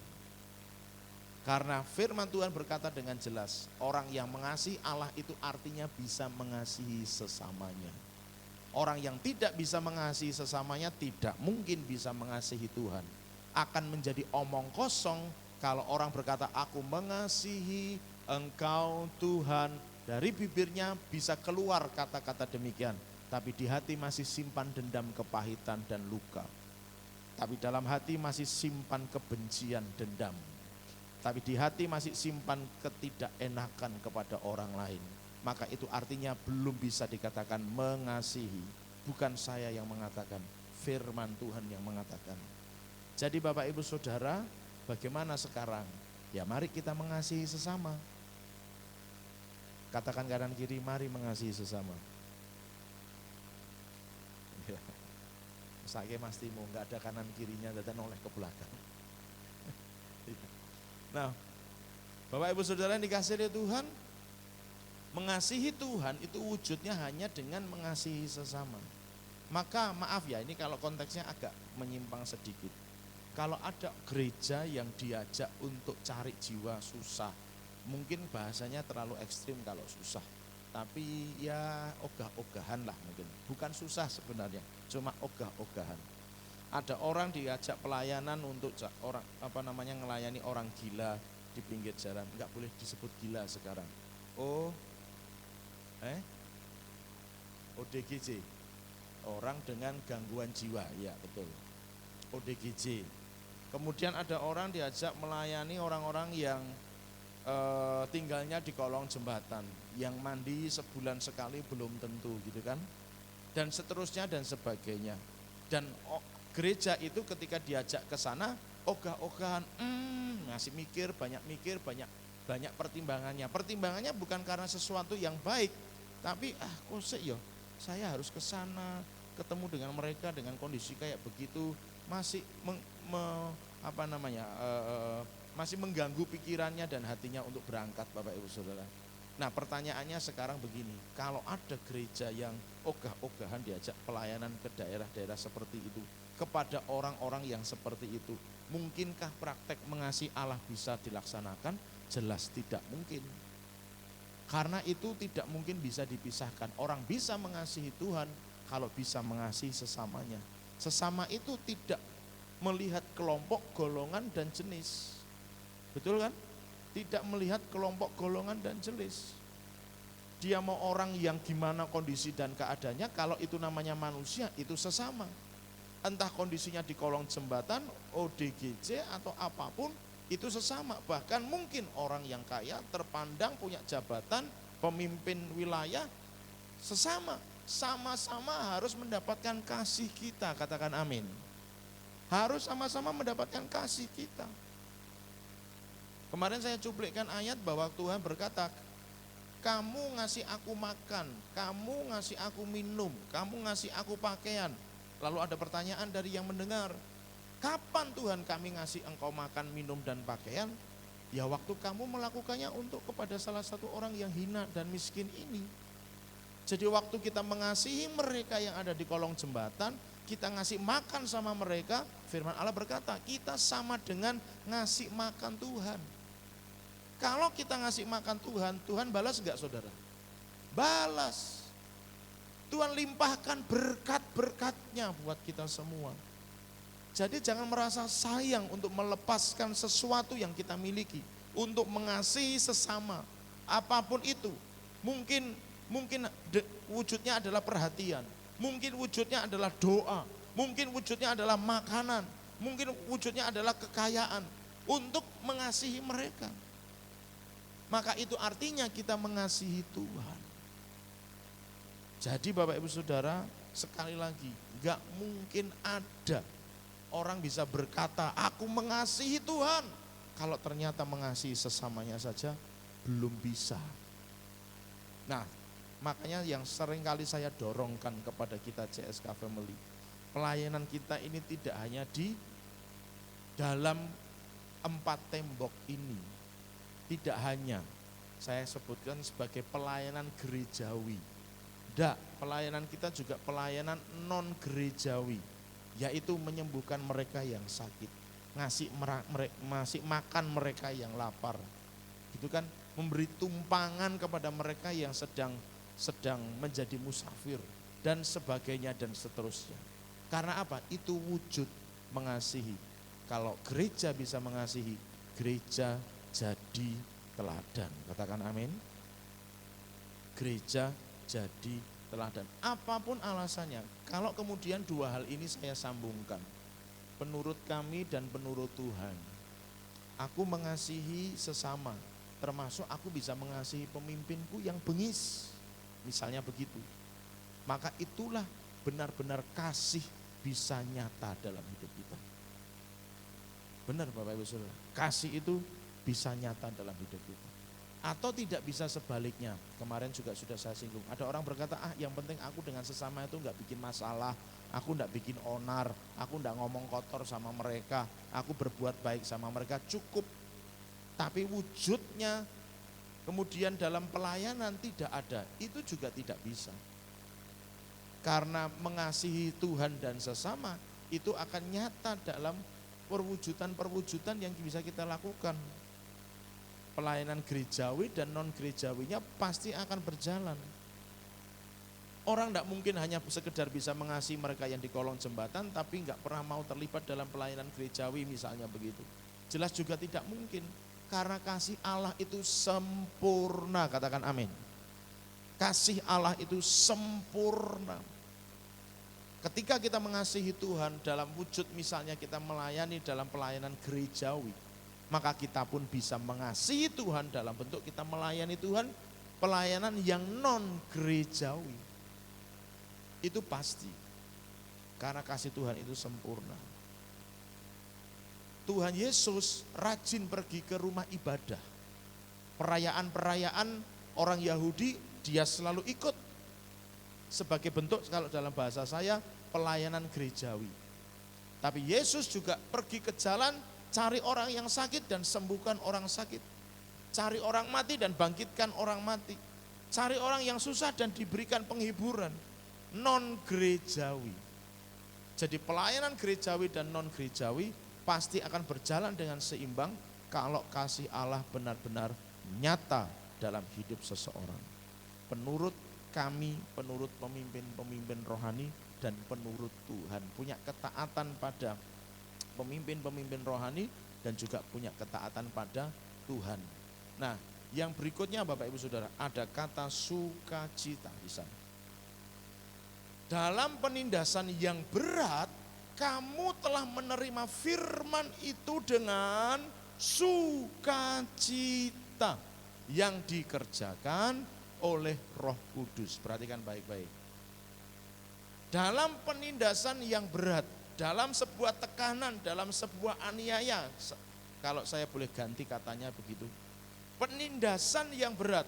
Karena firman Tuhan berkata dengan jelas, orang yang mengasihi Allah itu artinya bisa mengasihi sesamanya. Orang yang tidak bisa mengasihi sesamanya tidak mungkin bisa mengasihi Tuhan. Akan menjadi omong kosong kalau orang berkata, aku mengasihi Engkau Tuhan. Dari bibirnya bisa keluar kata-kata demikian, tapi di hati masih simpan dendam, kepahitan dan luka. Tapi dalam hati masih simpan kebencian, dendam. Tapi di hati masih simpan ketidakenakan kepada orang lain. Maka itu artinya belum bisa dikatakan mengasihi. Bukan saya yang mengatakan, firman Tuhan yang mengatakan. Jadi Bapak Ibu Saudara, bagaimana sekarang? Ya mari kita mengasihi sesama. Katakan kanan kiri, mari mengasihi sesama. Ya. Saya pasti mau nggak ada kanan kirinya, dan oleh ke belakang. Nah, Bapak Ibu Saudara yang dikasihi oleh Tuhan, mengasihi Tuhan itu wujudnya hanya dengan mengasihi sesama. Maka maaf ya, ini kalau konteksnya agak menyimpang sedikit. Kalau ada gereja yang diajak untuk cari jiwa susah, mungkin bahasanya terlalu ekstrim kalau susah. Tapi ya ogah-ogahan lah mungkin. Bukan susah sebenarnya, cuma ogah-ogahan. Ada orang diajak pelayanan untuk ngelayani orang gila di pinggir jalan. Enggak boleh disebut gila sekarang. ODGJ, orang dengan gangguan jiwa, ya betul. ODGJ. Kemudian ada orang diajak melayani orang-orang yang tinggalnya di kolong jembatan, yang mandi sebulan sekali belum tentu gitu kan. Dan seterusnya dan sebagainya. Dan gereja itu ketika diajak ke sana ogah-ogahan, masih mikir, banyak pertimbangannya. Pertimbangannya bukan karena sesuatu yang baik, tapi saya harus ke sana, ketemu dengan mereka dengan kondisi kayak begitu, masih masih mengganggu pikirannya dan hatinya untuk berangkat, Bapak Ibu Saudara. Nah, pertanyaannya sekarang begini, kalau ada gereja yang ogah-ogahan diajak pelayanan ke daerah-daerah seperti itu, kepada orang-orang yang seperti itu, mungkinkah praktek mengasihi Allah bisa dilaksanakan? Jelas tidak mungkin. Karena itu tidak mungkin bisa dipisahkan. Orang bisa mengasihi Tuhan kalau bisa mengasihi sesamanya. Sesama itu tidak melihat kelompok, golongan, dan jenis. Betul kan? Tidak melihat kelompok, golongan, dan jenis. Dia mau orang yang gimana kondisi dan keadaannya, kalau itu namanya manusia, itu sesama. Entah kondisinya di kolong jembatan, ODGJ atau apapun, itu sesama. Bahkan mungkin orang yang kaya, terpandang, punya jabatan, pemimpin wilayah, sesama. Sama-sama harus mendapatkan kasih kita, katakan amin. Harus sama-sama mendapatkan kasih kita. Kemarin saya cuplikkan ayat bahwa Tuhan berkata, kamu ngasih aku makan, kamu ngasih aku minum, kamu ngasih aku pakaian. Lalu ada pertanyaan dari yang mendengar, kapan Tuhan kami ngasih engkau makan, minum, dan pakaian? Ya waktu kamu melakukannya untuk kepada salah satu orang yang hina dan miskin ini. Jadi waktu kita mengasihi mereka yang ada di kolong jembatan, kita ngasih makan sama mereka, firman Allah berkata, kita sama dengan ngasih makan Tuhan. Kalau kita ngasih makan Tuhan, Tuhan balas enggak saudara? Balas. Tuhan limpahkan berkat-berkatnya buat kita semua. Jadi jangan merasa sayang untuk melepaskan sesuatu yang kita miliki, untuk mengasihi sesama, apapun itu. Mungkin wujudnya adalah perhatian, mungkin wujudnya adalah doa, mungkin wujudnya adalah makanan, mungkin wujudnya adalah kekayaan, untuk mengasihi mereka. Maka itu artinya kita mengasihi Tuhan. Jadi Bapak Ibu Saudara, sekali lagi, gak mungkin ada orang bisa berkata, aku mengasihi Tuhan, kalau ternyata mengasihi sesamanya saja belum bisa. Nah, makanya yang sering kali saya dorongkan kepada kita CSK Family, pelayanan kita ini tidak hanya di dalam 4 tembok ini, tidak hanya, saya sebutkan sebagai pelayanan gerejawi. Tidak, pelayanan kita juga pelayanan non gerejawi, yaitu menyembuhkan mereka yang sakit, ngasih makan mereka yang lapar, gitu kan, memberi tumpangan kepada mereka yang sedang menjadi musafir dan sebagainya dan seterusnya. Karena apa? Itu wujud mengasihi. Kalau gereja bisa mengasihi, gereja jadi teladan. Katakan amin. Gereja jadi teladan. Apapun alasannya, kalau kemudian dua hal ini saya sambungkan, penurut kami dan penurut Tuhan, aku mengasihi sesama, termasuk aku bisa mengasihi pemimpinku yang bengis, misalnya begitu. Maka itulah benar-benar kasih bisa nyata dalam hidup kita. Benar Bapak Ibu Saudara, kasih itu bisa nyata dalam hidup kita. Atau tidak bisa sebaliknya, kemarin juga sudah saya singgung, ada orang berkata, yang penting aku dengan sesama itu enggak bikin masalah, aku enggak bikin onar, aku enggak ngomong kotor sama mereka, aku berbuat baik sama mereka, cukup. Tapi wujudnya kemudian dalam pelayanan tidak ada, itu juga tidak bisa. Karena mengasihi Tuhan dan sesama itu akan nyata dalam perwujudan-perwujudan yang bisa kita lakukan. Pelayanan gerejawi dan non gerejawinya pasti akan berjalan. Orang tidak mungkin hanya sekedar bisa mengasihi mereka yang di kolong jembatan tapi nggak pernah mau terlibat dalam pelayanan gerejawi misalnya begitu. Jelas juga tidak mungkin, karena kasih Allah itu sempurna, katakan amin. Kasih Allah itu sempurna. Ketika kita mengasihi Tuhan dalam wujud misalnya kita melayani dalam pelayanan gerejawi, maka kita pun bisa mengasihi Tuhan dalam bentuk kita melayani Tuhan pelayanan yang non gerejawi. Itu pasti, karena kasih Tuhan itu sempurna. Tuhan Yesus rajin pergi ke rumah ibadah. Perayaan-perayaan orang Yahudi dia selalu ikut. Sebagai bentuk, kalau dalam bahasa saya, pelayanan gerejawi. Tapi Yesus juga pergi ke jalan, cari orang yang sakit dan sembuhkan orang sakit. Cari orang mati dan bangkitkan orang mati. Cari orang yang susah dan diberikan penghiburan. Non gerejawi. Jadi pelayanan gerejawi dan non gerejawi pasti akan berjalan dengan seimbang kalau kasih Allah benar-benar nyata dalam hidup seseorang. Penurut kami, penurut pemimpin-pemimpin rohani dan penurut Tuhan, punya ketaatan pada pemimpin-pemimpin rohani dan juga punya ketaatan pada Tuhan. Nah, yang berikutnya Bapak Ibu Saudara, ada kata sukacita di sana. Dalam penindasan yang berat, kamu telah menerima firman itu dengan sukacita yang dikerjakan oleh Roh Kudus. Perhatikan baik-baik. Dalam penindasan yang berat, dalam sebuah tekanan, dalam sebuah aniaya, kalau saya boleh ganti katanya begitu, penindasan yang berat,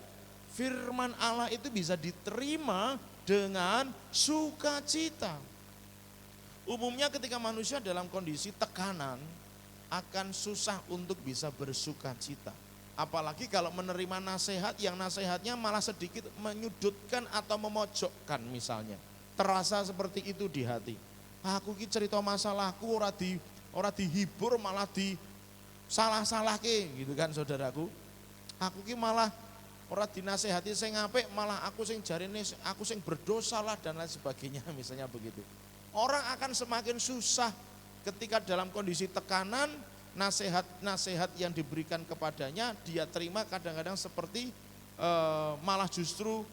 firman Allah itu bisa diterima dengan sukacita. Umumnya ketika manusia dalam kondisi tekanan akan susah untuk bisa bersukacita. Apalagi kalau menerima nasihat yang nasihatnya malah sedikit menyudutkan atau memojokkan misalnya. Terasa seperti itu di hati. Aku ki cerita masalahku ora dihibur malah di salah-salahke gitu kan saudaraku. Aku ki malah ora dinasehati sing apik malah aku sing jarine aku sing berdosa lah dan lain sebagainya misalnya begitu. Orang akan semakin susah ketika dalam kondisi tekanan, nasihat-nasihat yang diberikan kepadanya dia terima kadang-kadang seperti malah justru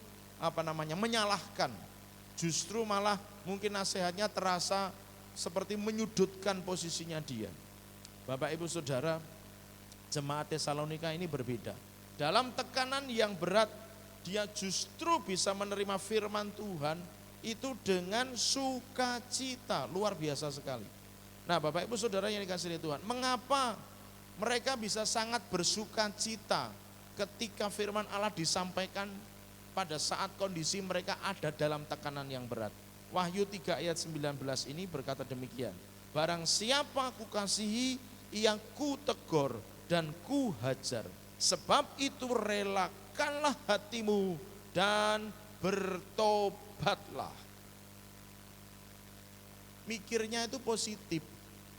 menyalahkan. Justru malah mungkin nasihatnya terasa seperti menyudutkan posisinya dia. Bapak Ibu Saudara, jemaat Tesalonika ini berbeda. Dalam tekanan yang berat, dia justru bisa menerima firman Tuhan itu dengan sukacita, luar biasa sekali. Nah Bapak Ibu Saudara yang dikasihi Tuhan, mengapa mereka bisa sangat bersukacita ketika firman Allah disampaikan pada saat kondisi mereka ada dalam tekanan yang berat? Wahyu 3 ayat 19 ini berkata demikian, barang siapa ku kasihi, ia ku tegur dan ku hajar. Sebab itu relakan relakanlah hatimu dan bertobatlah. Mikirnya itu positif.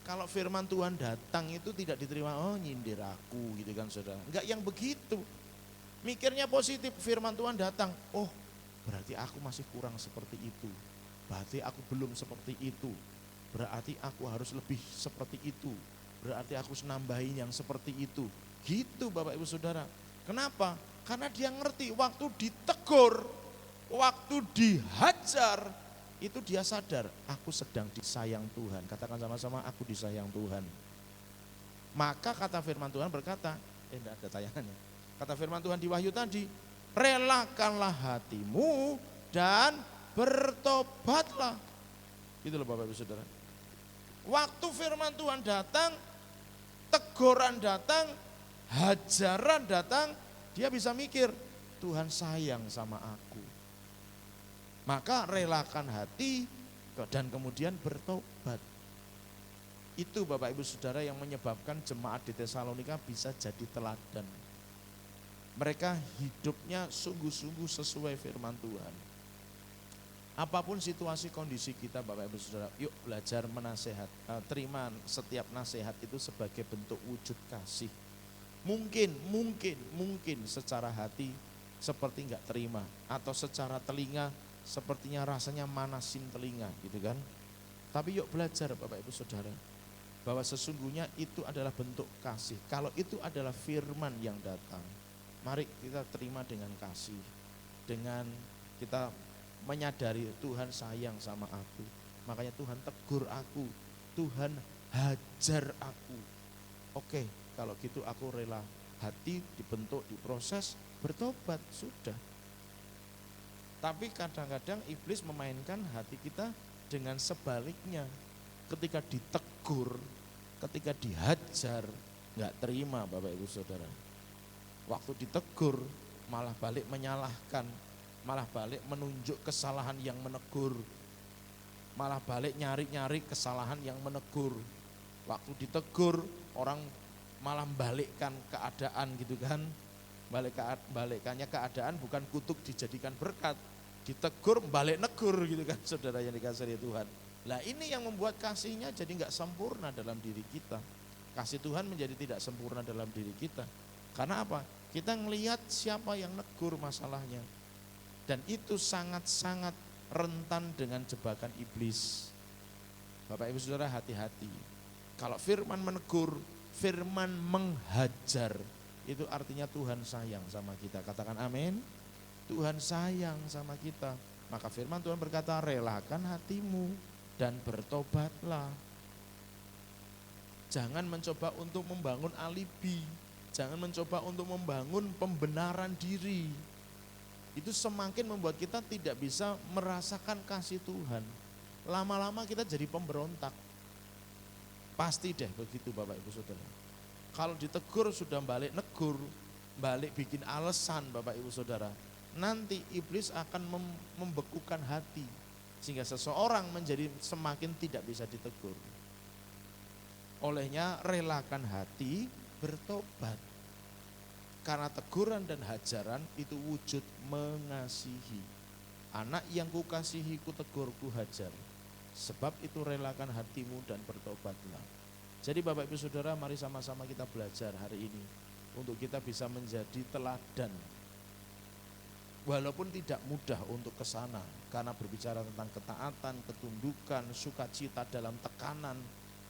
Kalau firman Tuhan datang itu tidak diterima, oh nyindir aku gitu kan saudara. Enggak yang begitu. Mikirnya positif, firman Tuhan datang, oh berarti aku masih kurang seperti itu. Berarti aku belum seperti itu. Berarti aku harus lebih seperti itu. Berarti aku harus nambahin yang seperti itu. Gitu Bapak Ibu Saudara. Kenapa? Karena dia ngerti waktu ditegur, waktu dihajar, itu dia sadar, aku sedang disayang Tuhan. Katakan sama-sama, aku disayang Tuhan. Maka kata firman Tuhan berkata, enggak ada tayangannya. Kata firman Tuhan di Wahyu tadi, relakanlah hatimu dan bertobatlah. Gitu loh Bapak Ibu Saudara. Waktu firman Tuhan datang, teguran datang, hajaran datang, dia bisa mikir, Tuhan sayang sama aku. Maka relakan hati dan kemudian bertobat. Itu Bapak Ibu Saudara yang menyebabkan jemaat di Tesalonika bisa jadi teladan. Mereka hidupnya sungguh-sungguh sesuai firman Tuhan. Apapun situasi kondisi kita Bapak Ibu Saudara, yuk belajar menasehat, terima setiap nasihat itu sebagai bentuk wujud kasih. Mungkin secara hati seperti enggak terima, atau secara telinga sepertinya rasanya manasin telinga gitu kan. Tapi yuk belajar Bapak Ibu Saudara, bahwa sesungguhnya itu adalah bentuk kasih. Kalau itu adalah firman yang datang, mari kita terima dengan kasih. Dengan kita menyadari Tuhan sayang sama aku, makanya Tuhan tegur aku, Tuhan hajar aku. Oke, kalau gitu aku rela hati dibentuk, diproses, bertobat, sudah. Tapi kadang-kadang iblis memainkan hati kita dengan sebaliknya. Ketika ditegur, ketika dihajar, nggak terima Bapak Ibu Saudara. Waktu ditegur malah balik menyalahkan, malah balik menunjuk kesalahan yang menegur, malah balik nyari-nyari kesalahan yang menegur. Waktu ditegur orang malah balikkan keadaan gitu kan. Balikannya keadaan bukan kutuk dijadikan berkat. Ditegur balik negur gitu kan saudara yang dikasihi Tuhan. Nah ini yang membuat kasihnya jadi nggak sempurna dalam diri kita. Kasih Tuhan menjadi tidak sempurna dalam diri kita. Karena apa? Kita ngelihat siapa yang negur masalahnya. Dan itu sangat-sangat rentan dengan jebakan iblis. Bapak Ibu Saudara hati-hati. Kalau firman menegur, firman menghajar, itu artinya Tuhan sayang sama kita. Katakan amin. Tuhan sayang sama kita. Maka firman Tuhan berkata, relakan hatimu dan bertobatlah. Jangan mencoba untuk membangun alibi. Jangan mencoba untuk membangun pembenaran diri. Itu semakin membuat kita tidak bisa merasakan kasih Tuhan. Lama-lama kita jadi pemberontak. Pasti deh begitu Bapak Ibu Saudara. Kalau ditegur sudah balik negur, balik bikin alasan Bapak Ibu Saudara. Nanti iblis akan membekukan hati sehingga seseorang menjadi semakin tidak bisa ditegur. Olehnya relakan hati, bertobat. Karena teguran dan hajaran itu wujud mengasihi. Anak yang kukasihi kutegur kuhajar. Sebab itu relakan hatimu dan bertobatlah. Jadi Bapak Ibu Saudara, mari sama-sama kita belajar hari ini untuk kita bisa menjadi teladan. Walaupun tidak mudah untuk ke sana, karena berbicara tentang ketaatan, ketundukan, sukacita dalam tekanan,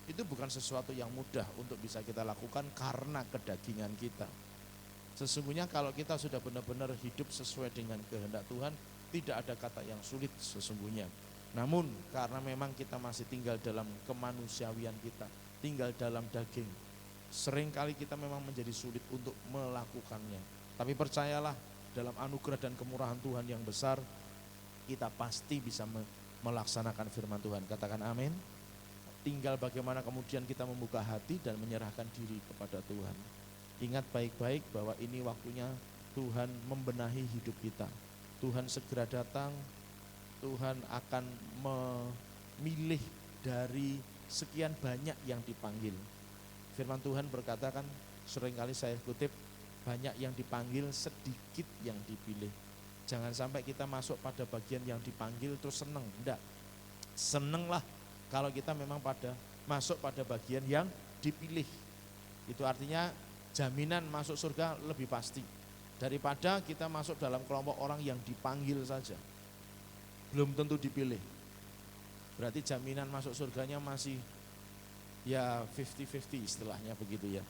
itu bukan sesuatu yang mudah untuk bisa kita lakukan karena kedagingan kita. Sesungguhnya kalau kita sudah benar-benar hidup sesuai dengan kehendak Tuhan, tidak ada kata yang sulit sesungguhnya. Namun karena memang kita masih tinggal dalam kemanusiawian kita, tinggal dalam daging, seringkali kita memang menjadi sulit untuk melakukannya. Tapi percayalah, dalam anugerah dan kemurahan Tuhan yang besar, kita pasti bisa melaksanakan firman Tuhan. Katakan amin. Tinggal bagaimana kemudian kita membuka hati dan menyerahkan diri kepada Tuhan. Ingat baik-baik bahwa ini waktunya Tuhan membenahi hidup kita. Tuhan segera datang, Tuhan akan memilih dari sekian banyak yang dipanggil. Firman Tuhan berkata kan, seringkali saya kutip, banyak yang dipanggil, sedikit yang dipilih. Jangan sampai kita masuk pada bagian yang dipanggil terus seneng. Enggak, senenglah kalau kita memang masuk pada bagian yang dipilih. Itu artinya jaminan masuk surga lebih pasti daripada kita masuk dalam kelompok orang yang dipanggil saja, belum tentu dipilih. Berarti jaminan masuk surganya masih ya 50-50 istilahnya begitu ya.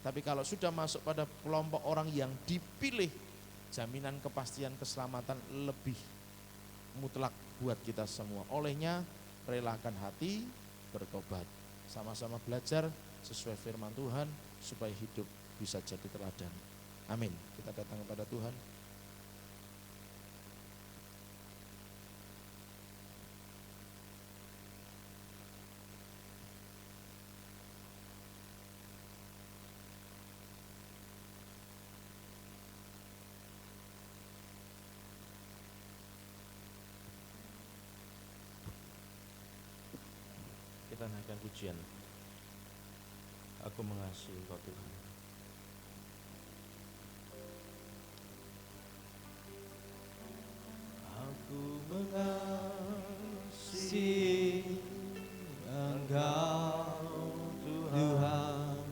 Tapi kalau sudah masuk pada kelompok orang yang dipilih, jaminan kepastian keselamatan lebih mutlak buat kita semua. Olehnya relakan hati, bertobat, sama-sama belajar sesuai firman Tuhan supaya hidup bisa jadi teladan. Amin. Kita datang kepada Tuhan. Kita naikkan pujian. Aku mengasihi Engkau Tuhan. Aku mengasihi Engkau Tuhan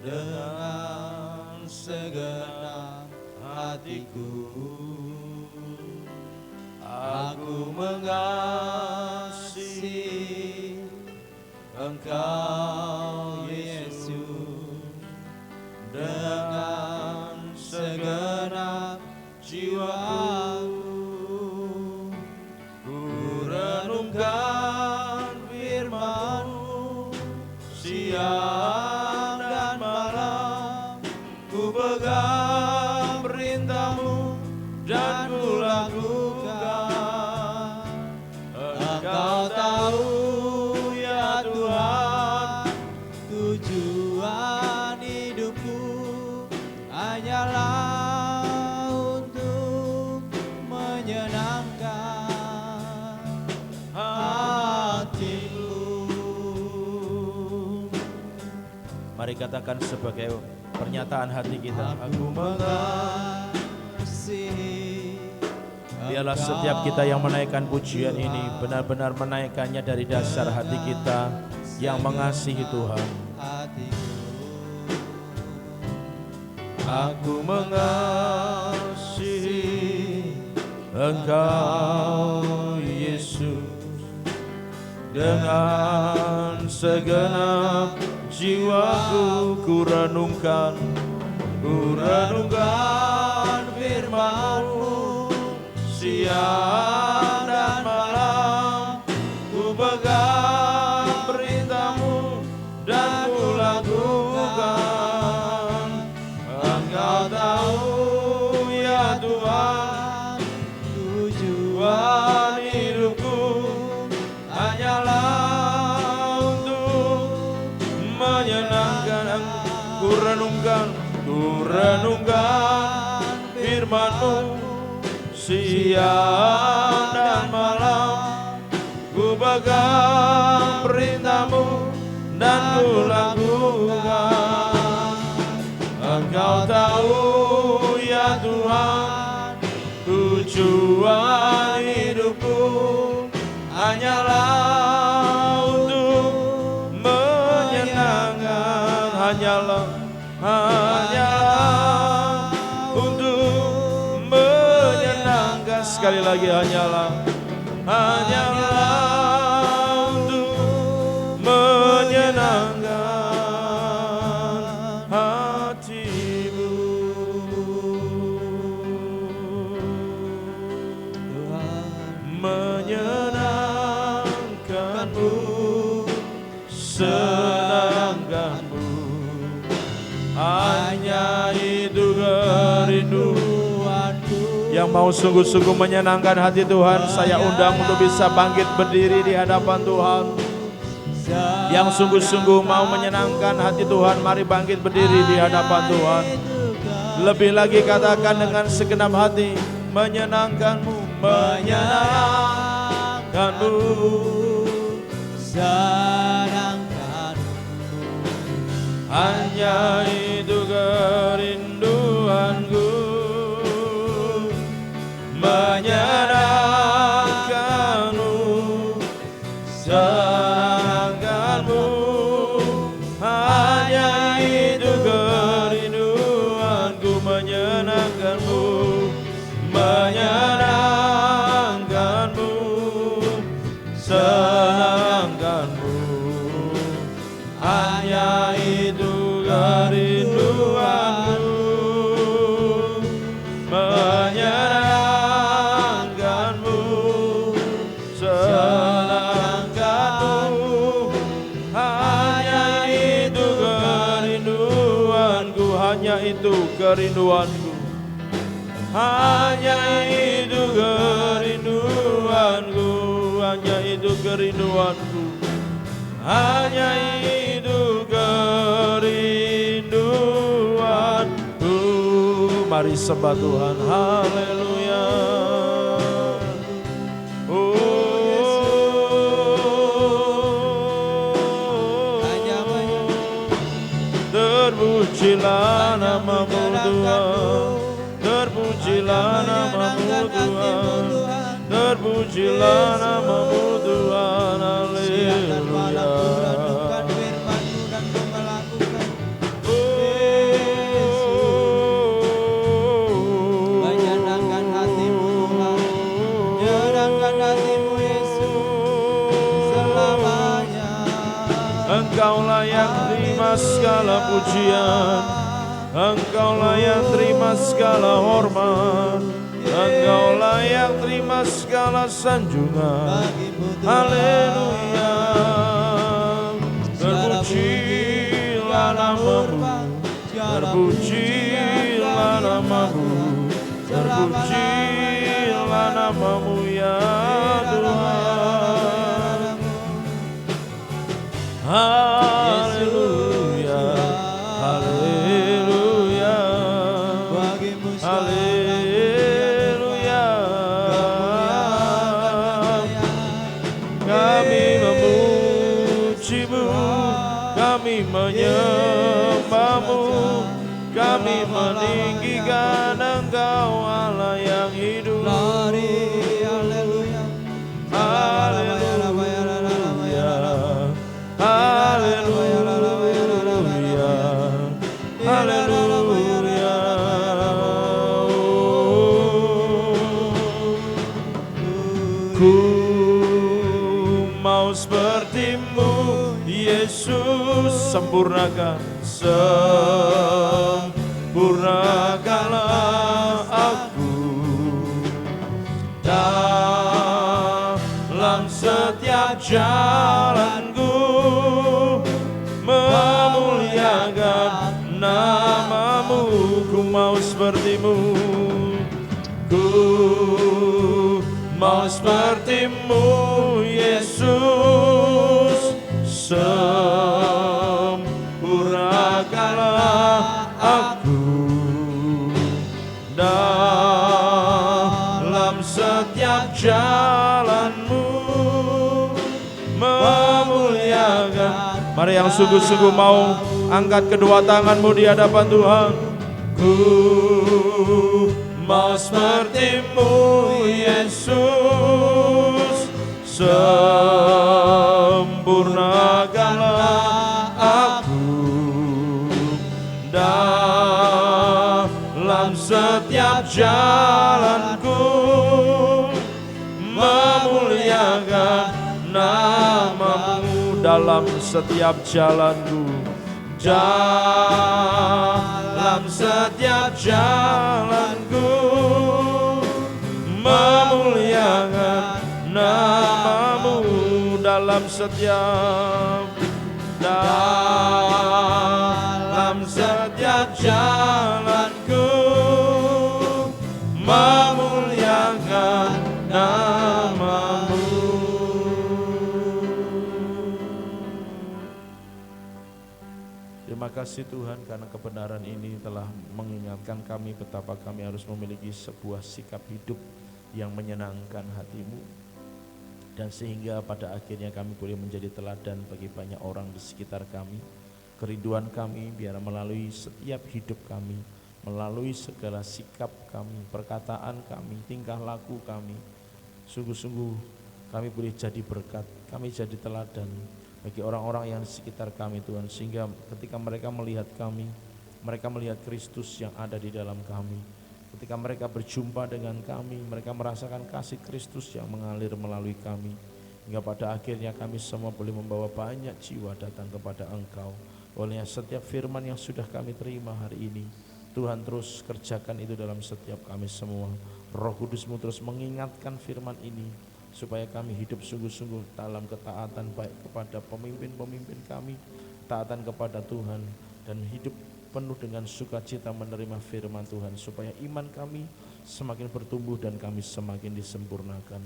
dengan segenap hatiku. Aku mengasihi Engkau Yesus dengan segenap jiwaku. Ku renungkan firman-Mu siang dan malam. Ku pegang perintah-Mu dan ku lakukan. Engkau tahu ya Tuhan, tujuan hidupku hanyalah untuk menyenangkan hati-Mu. Mari katakan sebagai pernyataan hati kita. Aku mengasihi. Biarlah setiap kita yang menaikkan pujian ini benar-benar menaikkannya dari dasar hati kita yang mengasihi Tuhan. Aku mengasihi Engkau Yesus dengan segenap jiwaku. Ku renungkan firman-Mu siang dan malam. Ku pegang perintah-Mu dan ku lakukan. Engkau tahu ya Tuhan, tujuan hidupku hanyalah untuk menyenangkan. Ku renungkan firman-Mu siang dan malam. Ku pegang perintah-Mu dan ku lakukan. Engkau tahu ya Tuhan, tujuan hidupku hanyalah untuk menyenangkan. Hanyalah untuk menyenangkan. Sekali lagi, hanyalah untuk menyenangkan hati-Mu. Menyenangkan-Mu, senangkan-Mu, hanya itu kerinduanku. Yang mau sungguh-sungguh menyenangkan hati Tuhan, saya undang untuk bisa bangkit berdiri di hadapan Tuhan. Yang sungguh-sungguh mau menyenangkan hati Tuhan, mari bangkit berdiri di hadapan Tuhan. Lebih lagi katakan dengan segenap hati, menyenangkan-Mu, menyenangkan-Mu, senangkan-Mu, hanya itu kerinduanku. senangkanmu. Hanya itu kerinduanku, menyenangkanmu, senangkanmu. Hanya itu kerinduanku, hanya itu kerinduanku, hanya itu kerinduanku, hanya itu kerinduanku, hanya itu kerinduanku. Mari sembah Tuhan, haleluya. Terpujilah namamu Tuhan, terpujilah namamu Tuhan, terpujilah namamu Tuhan, haleluya. Menyenangkan hatimu Tuhan, menyenangkan hatimu Yesus selamanya. Engkau layak terima segala pujian, Engkau layak terima segala hormat, Engkau layak terima segala sanjungan, haleluya. Terpujilah namamu, terpujilah namamu, terpujilah namamu ya Tuhan. Haleluya, haleluya, haleluya. Kami memujimu, kami menyembahmu, kami meninggikan Engkau Allah yang hidup. Haleluya, ku mau sepertimu Yesus, sempurnakan, sempurnakanlah aku dalam setiap jalanku, memuliakan namamu. Ku mau sepertimu, ku mau sepertimu Yesus, sempurnakanlah aku dalam setiap jalanmu, memuliakan. Mari yang sungguh-sungguh mau angkat kedua tanganmu di hadapan Tuhan. Ku mau sepertimu Yesus, sempurnakanlah aku dalam setiap jalanku, memuliakan namamu dalam setiap jalanku, dalam setiap jalanku, memuliakan namamu dalam setiap jalanku, memuliakan namamu. Terima kasih Tuhan karena kebenaran ini telah mengingatkan kami betapa kami harus memiliki sebuah sikap hidup yang menyenangkan hati-Mu. Dan sehingga pada akhirnya kami boleh menjadi teladan bagi banyak orang di sekitar kami. Kerinduan kami biar melalui setiap hidup kami, melalui segala sikap kami, perkataan kami, tingkah laku kami, sungguh-sungguh kami boleh jadi berkat, kami jadi teladan bagi orang-orang yang di sekitar kami Tuhan. Sehingga ketika mereka melihat kami, mereka melihat Kristus yang ada di dalam kami. Ketika mereka berjumpa dengan kami, mereka merasakan kasih Kristus yang mengalir melalui kami. hingga pada akhirnya kami semua boleh membawa banyak jiwa datang kepada Engkau. Olehnya setiap firman yang sudah kami terima hari ini, Tuhan terus kerjakan itu dalam setiap kami semua. Roh Kudus-Mu terus mengingatkan firman ini, supaya kami hidup sungguh-sungguh dalam ketaatan baik kepada pemimpin-pemimpin kami, taatan kepada Tuhan, dan hidup penuh dengan sukacita menerima firman Tuhan, supaya iman kami semakin bertumbuh dan kami semakin disempurnakan.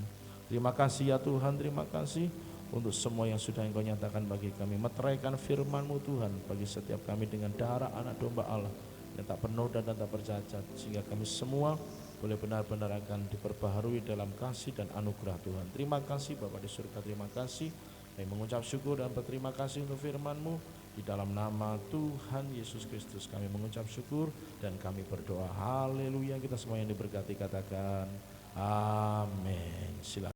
Terima kasih ya Tuhan, terima kasih untuk semua yang sudah Engkau nyatakan bagi kami. Meteraikan firman-Mu Tuhan bagi setiap kami dengan darah anak domba Allah yang tak penuh dan tak bercacat, sehingga kami semua boleh benar-benar akan diperbaharui dalam kasih dan anugerah Tuhan. Terima kasih Bapa di surga, terima kasih. Kami mengucap syukur dan berterima kasih untuk firman-Mu. Di dalam nama Tuhan Yesus Kristus kami mengucap syukur dan kami berdoa. Haleluya. Kita semua yang diberkati katakan amin. Silakan.